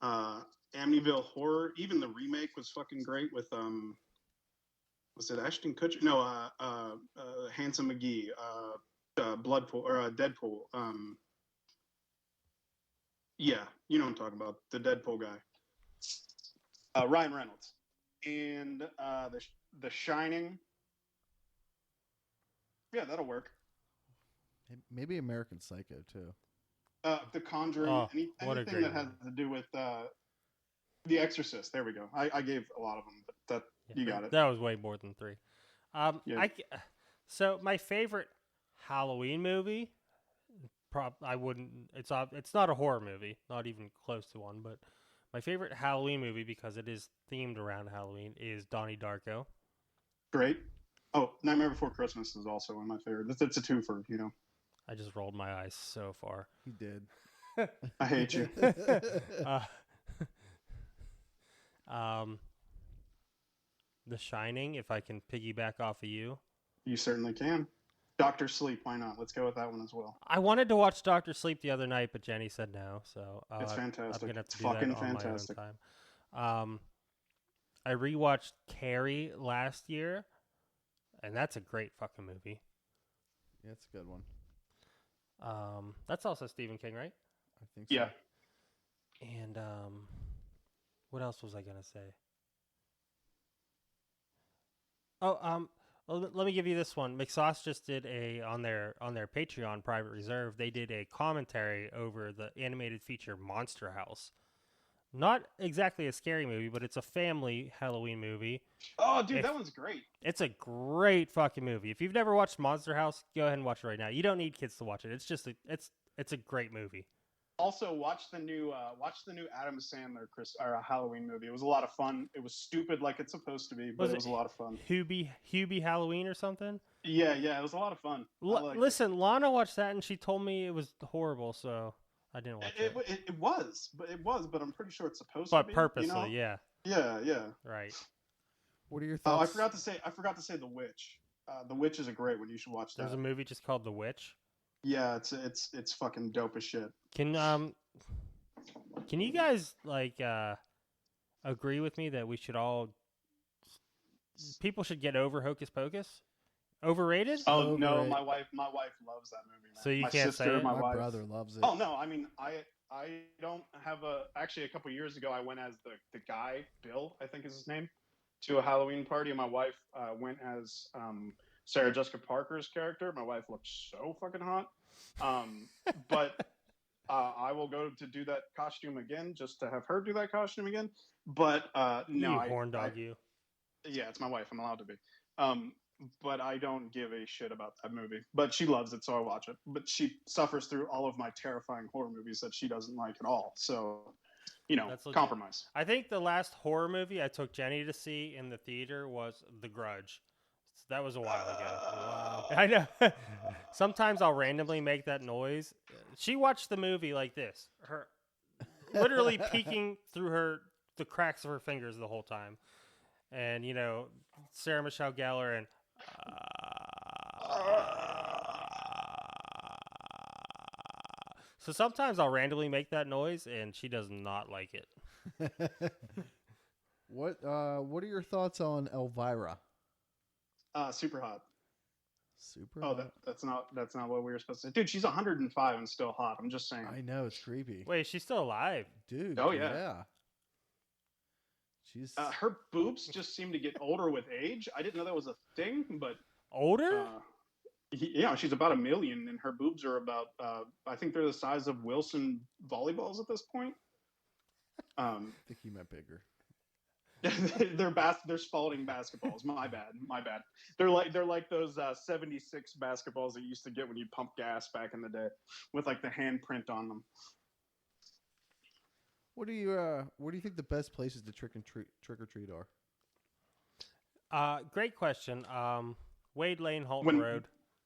Amityville Horror, even the remake was fucking great with was it Ashton Kutcher? No, Handsome McGee, Bloodpool or Deadpool. Yeah, you know what I'm talking about. The Deadpool guy. Ryan Reynolds. And the Shining. Yeah, that'll work. Maybe American Psycho too. The Conjuring. Oh, what a Anything great that has to do with The Exorcist. There we go. I gave a lot of them, but you got it. That was way more than 3. Yeah. So my favorite Halloween movie, I wouldn't. It's not a horror movie, not even close to one. But my favorite Halloween movie, because it is themed around Halloween, is Donnie Darko. Great. Oh, Nightmare Before Christmas is also one of my favorites. It's a twofer, you know. I just rolled my eyes so far. He did. I hate you. The Shining, if I can piggyback off of you. You certainly can. Doctor Sleep, why not? Let's go with that one as well. I wanted to watch Doctor Sleep the other night, but Jenny said no. So It's fantastic. I'm gonna have to It's do that fucking on fantastic. my own time. I rewatched Carrie last year, and that's a great fucking movie. Yeah, it's a good one. That's also Stephen King, right? I think so. Yeah. And what else was I gonna say? Oh, let me give you this one. McSauce just did on their Patreon private reserve. They did a commentary over the animated feature Monster House. Not exactly a scary movie, but it's a family Halloween movie. Oh, dude, that one's great. It's a great fucking movie. If you've never watched Monster House, go ahead and watch it right now. You don't need kids to watch it. It's just it's a great movie. Also, watch the new Adam Sandler Halloween movie. It was a lot of fun. It was stupid like it's supposed to be, but it was a lot of fun. Hubie Halloween or something? Yeah, it was a lot of fun. Listen, Lana watched that and she told me it was horrible, so I didn't watch it. It was, but I'm pretty sure it's supposed But to be. purposely, you know? yeah. Yeah. Right. What are your Oh, thoughts? I forgot to say The Witch. The Witch is a great one. You should watch that. There's a movie just called The Witch. Yeah, it's fucking dope as shit. Can you guys agree with me that people should get over Hocus Pocus? Overrated? Oh no, Overrated. my wife loves that movie. Man. So you my can't sister, say it? My My wife. brother loves it. Oh no, I mean I don't have actually a couple years ago I went as the guy Bill, I think is his name, to a Halloween party, and my wife went as Sarah Jessica Parker's character. My wife looked so fucking hot. But I will go to do that costume again just to have her do that costume again. But no, you horn dog, you. Yeah, it's my wife. I'm allowed to be. But I don't give a shit about that movie. But she loves it, so I watch it. But she suffers through all of my terrifying horror movies that she doesn't like at all. So, That's legit. compromise. I think the last horror movie I took Jenny to see in the theater was The Grudge. That was a while ago. Wow. I know. Sometimes I'll randomly make that noise. She watched the movie like this, her literally peeking through the cracks of her fingers the whole time, and Sarah Michelle Gellar and. So sometimes I'll randomly make that noise, and she does not like it. What are your thoughts on Elvira? Super hot. Super. Oh, hot. that's not what we were supposed to say. Dude, she's 105 and still hot. I'm just saying. I know, it's creepy. Wait, she's still alive. Dude. Oh, yeah. She's Her boobs just seem to get older with age. I didn't know that was a thing, but Older? she's about 1 million, and her boobs are about I think they're the size of Wilson volleyballs at this point. I think he meant bigger. They're Spalding basketballs. My bad. They're like those 76 basketballs that you used to get when you pump gas back in the day, with like the handprint on them. Where do you think the best places to trick or treat are? Great question. Wade Lane, Halton When- Road.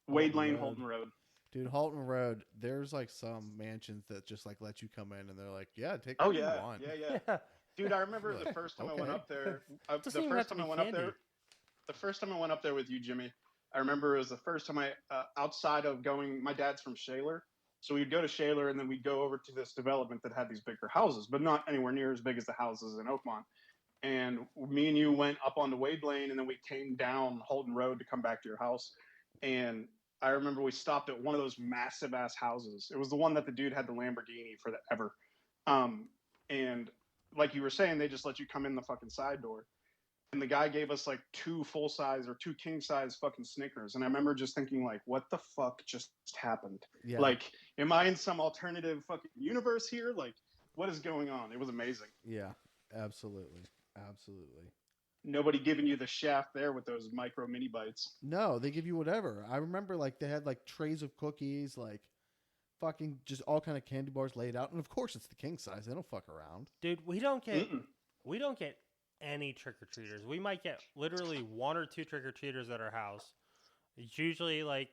Wade Holton Lane, Road. Holton Road. Dude, Halton Road, there's like some mansions that just like let you come in and they're like, yeah, take Oh what you yeah, want. yeah. Yeah. Dude, I remember You're the like, first time I okay. went up there. Doesn't even have to be candy. The first time I went up there with you, Jimmy. I remember it was the first time I outside of going. My dad's from Shaler, so we'd go to Shaler and then we'd go over to this development that had these bigger houses, but not anywhere near as big as the houses in Oakmont. And me and you went up onto Wade Lane, and then we came down Holden Road to come back to your house. And I remember we stopped at one of those massive ass houses. It was the one that the dude had the Lamborghini for the ever. And like you were saying, they just let you come in the fucking side door. And the guy gave us like 2 full size or 2 king size fucking Snickers. And I remember just thinking like, what the fuck just happened? Yeah. Like, am I in some alternative fucking universe here? Like, what is going on? It was amazing. Yeah, absolutely. Absolutely. Nobody giving you the shaft there with those micro mini bites. No, they give you whatever. I remember like they had like trays of cookies, like fucking just all kind of candy bars laid out. And of course it's the king size. They don't fuck around. Dude, we don't get Mm-mm. any trick or treaters. We might get literally 1 or 2 trick or treaters at our house. It's usually like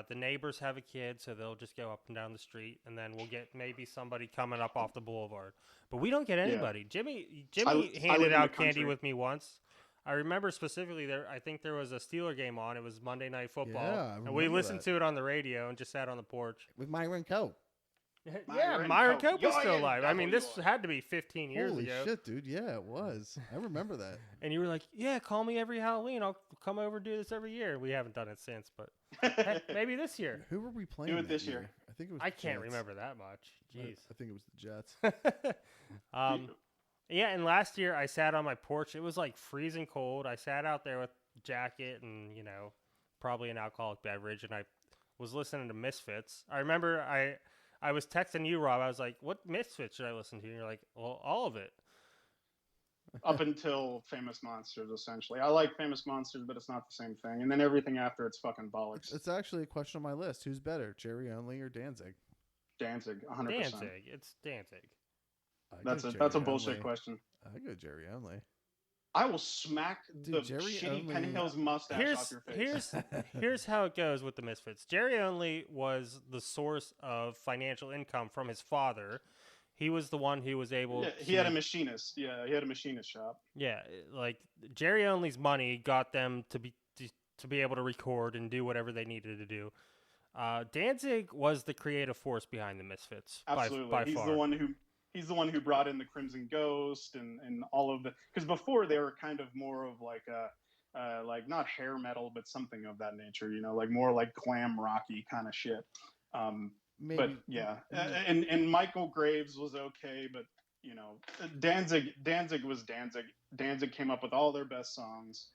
the neighbors have a kid, so they'll just go up and down the street, and then we'll get maybe somebody coming up off the boulevard. But we don't get anybody. Jimmy I live handed in the out candy country. with me once. I remember specifically there. I think there was a Steeler game on. It was Monday Night Football, Yeah, I and we remember listened that. to it on the radio and just sat on the porch. With Myron Cope. Yeah, Myron Myron Cope. Cope was still Yeah, alive. I mean, this W.I. had to be 15 years Holy ago. shit, dude. Yeah, it was. I remember that. And you were like, "Yeah, call me every Halloween. I'll come over and do this every year." We haven't done it since, but heck, maybe this year. Who were we playing it that this year. I think it was I the can't Jets. remember that much. Jeez. I think it was the Jets. Yeah, and last year I sat on my porch. It was like freezing cold. I sat out there with a jacket and, probably an alcoholic beverage, and I was listening to Misfits. I remember I was texting you, Rob. I was like, "What Misfits should I listen to?" And you're like, "Well, all of it." Up until Famous Monsters, essentially. I like Famous Monsters, but it's not the same thing. And then everything after, it's fucking bollocks. It's actually a question on my list. Who's better, Jerry Only or Danzig? Danzig, 100%. Danzig. It's Danzig. I That's go a Jerry bullshit Only. question. I go Jerry Only. I will smack Dude, the Jerry shitty Only- Penn Hills mustache off your face. Here's how it goes with the Misfits. Jerry Only was the source of financial income from his father. He was the one who was able Yeah, to... he had a machinist. Yeah, he had a machinist shop. Yeah, like Jerry Only's money got them to be able to record and do whatever they needed to do. Danzig was the creative force behind the Misfits. Absolutely. by He's far. the one who brought in the Crimson Ghost and all of the, because before they were kind of more of like like not hair metal, but something of that nature, like more like glam rocky kind of shit. Maybe. But yeah, and Michael Graves was okay, but Danzig was Danzig. Danzig came up with all their best songs,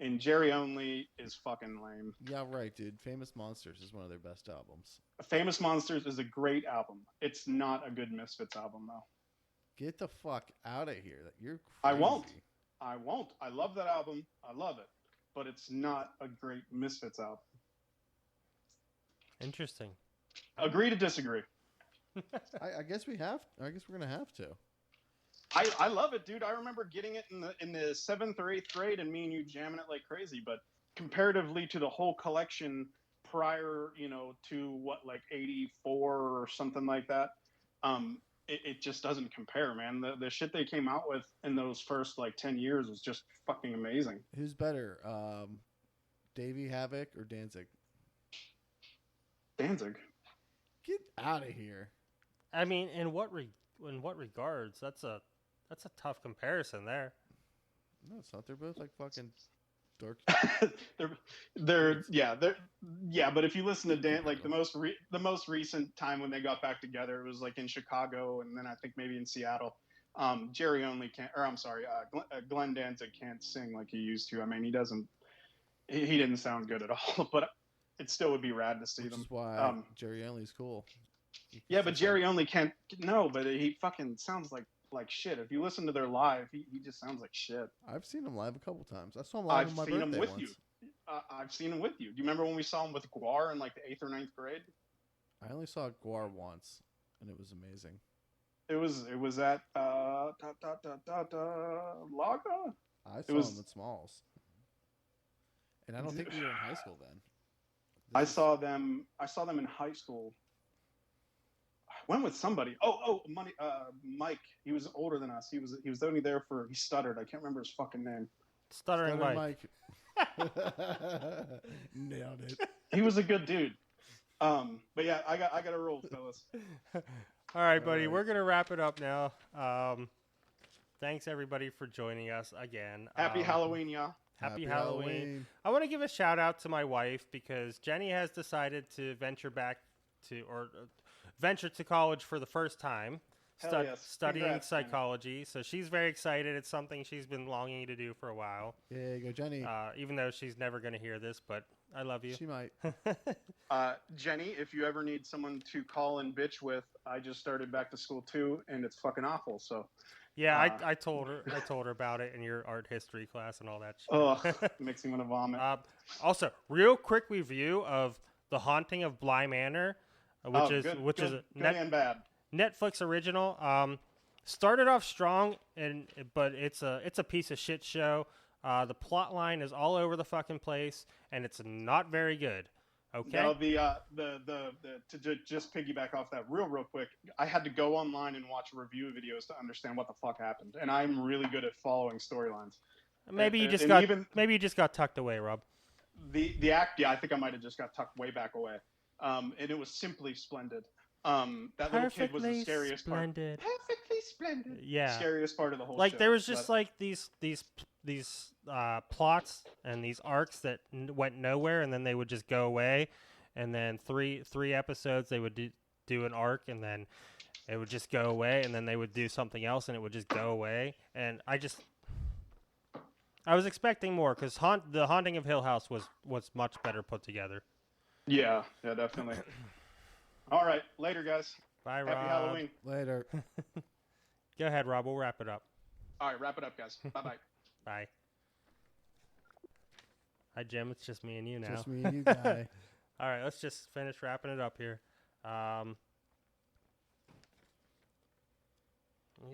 and Jerry Only is fucking lame. Yeah, right, dude. Famous Monsters is one of their best albums. Famous Monsters is a great album. It's not a good Misfits album though. Get the fuck out of here. You're crazy. I won't. I love that album. I love it, but it's not a great Misfits album. Interesting. Agree to disagree. I guess we have. I guess we're gonna have to. I love it, dude. I remember getting it in the 7th or 8th grade and me and you jamming it like crazy. But comparatively to the whole collection prior, to what, like 84 or something like that, it just doesn't compare, man. The shit they came out with in those first like 10 years was just fucking amazing. Who's better, Davey Havoc or Danzig? Danzig. Get out of here. I mean, in what regards? That's a tough comparison there. No, it's not. They're both like fucking dark. But if you listen to Dan, like the most recent time when they got back together, it was like in Chicago, and then I think maybe in Seattle. Jerry Only can't, or I'm sorry, Glenn Danzig can't sing like he used to. I mean, he didn't sound good at all, but it still would be rad to see Which them. is why Jerry Only's cool. Yeah, but Jerry Only can't. No, but he fucking sounds like like shit. If you listen to their live, he just sounds like shit. I've seen him live a couple times. I saw him live I've on my seen him birthday with once. you. I've seen him with you. Do you remember when we saw him with Guar in like the 8th or 9th grade? I only saw Guar once, and it was amazing. It was at Laga. I saw him at Smalls, and I don't think we were in high school then. I saw them in high school. I went with somebody. Mike. He was older than us. He was only there for. He stuttered. I can't remember his fucking name. Stuttering Mike. Nailed it. He was a good dude. But yeah, I got a roll, fellas. All right, buddy. right. We're gonna wrap it up now. Thanks everybody for joining us again. Happy Halloween, y'all. Happy Halloween. I want to give a shout out to my wife because Jenny has decided to venture to college for the first time, Hell yes. studying Congrats, Jenny. psychology. So she's very excited. It's something she's been longing to do for a while. Yeah, go Jenny. Even though she's never going to hear this, but I love you. She might. Jenny, if you ever need someone to call and bitch with, I just started back to school too, and it's fucking awful. So. Yeah, I told her about it in your art history class and all that shit. Ugh, makes me want to vomit. Also, real quick review of The Haunting of Bly Manor, which is good and bad. Netflix original. Started off strong, but it's a piece of shit show. The plot line is all over the fucking place, and it's not very good. Okay. Now just piggyback off that real quick, I had to go online and watch review videos to understand what the fuck happened, and I'm really good at following storylines. Maybe you just got tucked away, Rob. The act, yeah, I think I might have just got tucked way back away, and it was simply splendid. That little kid was the scariest splendid. part. Perfectly splendid. Yeah. Scariest part of the whole Like show. there was just like these plots and these arcs that went nowhere, and then they would just go away, and then three episodes they would do an arc, and then it would just go away, and then they would do something else, and it would just go away, and I was expecting more because the Haunting of Hill House was much better put together. Yeah, definitely. All right, later, guys. Bye, Rob. Happy Halloween. Later. Go ahead, Rob. We'll wrap it up. All right, wrap it up, guys. Bye-bye. Bye. Hi, Jim. It's just me and you now. Just me and you, guy. All right, let's just finish wrapping it up here. I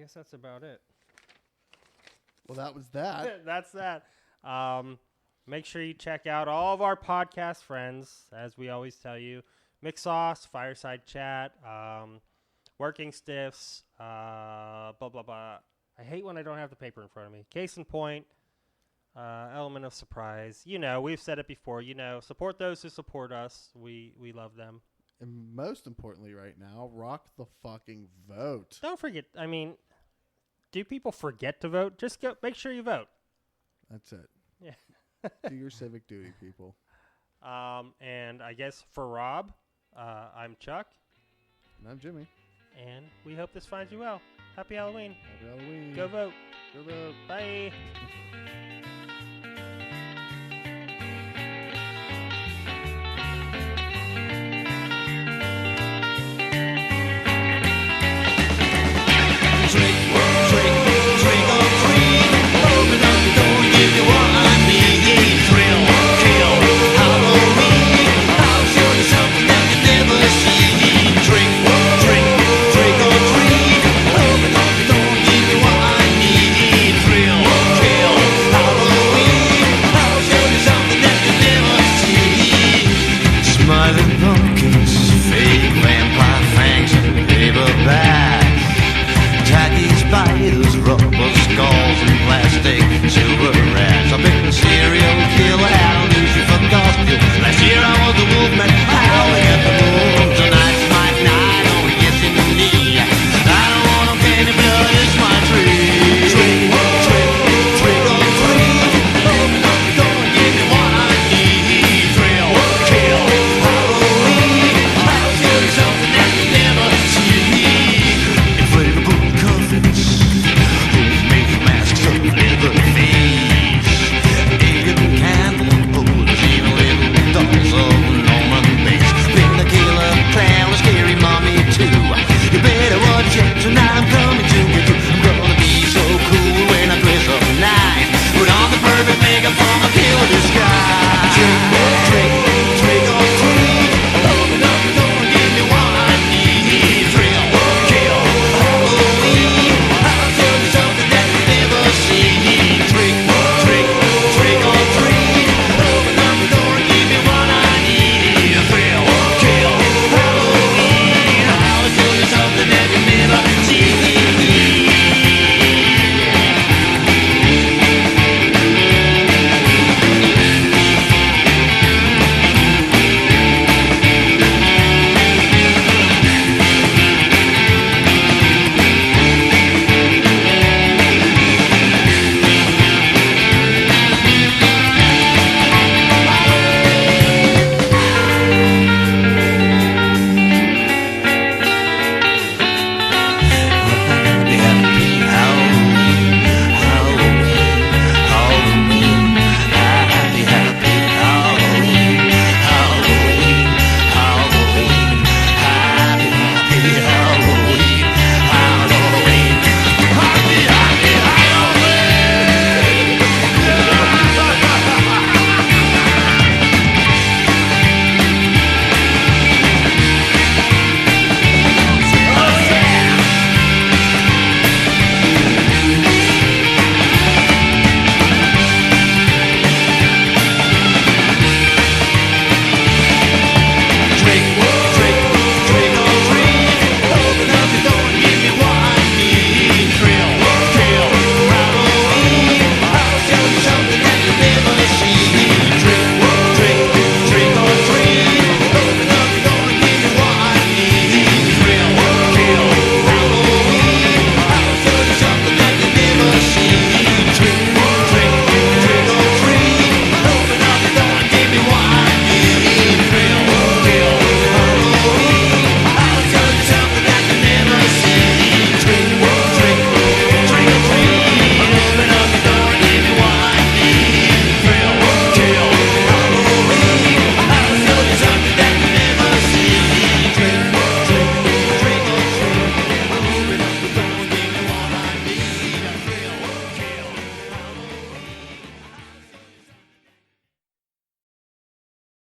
guess that's about it. Well, that was that. That's that. Make sure you check out all of our podcast friends, as we always tell you. McSauce, Fireside Chat, Working Stiffs, blah, blah, blah. I hate when I don't have the paper in front of me. Case in point, Element of Surprise. You know, we've said it before. You know, support those who support us. We love them. And most importantly right now, rock the fucking vote. Don't forget, I mean, do people forget to vote? Just make sure you vote. That's it. Yeah. Do your civic duty, people. And I guess for Rob, I'm Chuck. And I'm Jimmy. And we hope this finds you well. Happy Halloween. Happy Halloween. Go vote. Go vote. Bye. Trick world.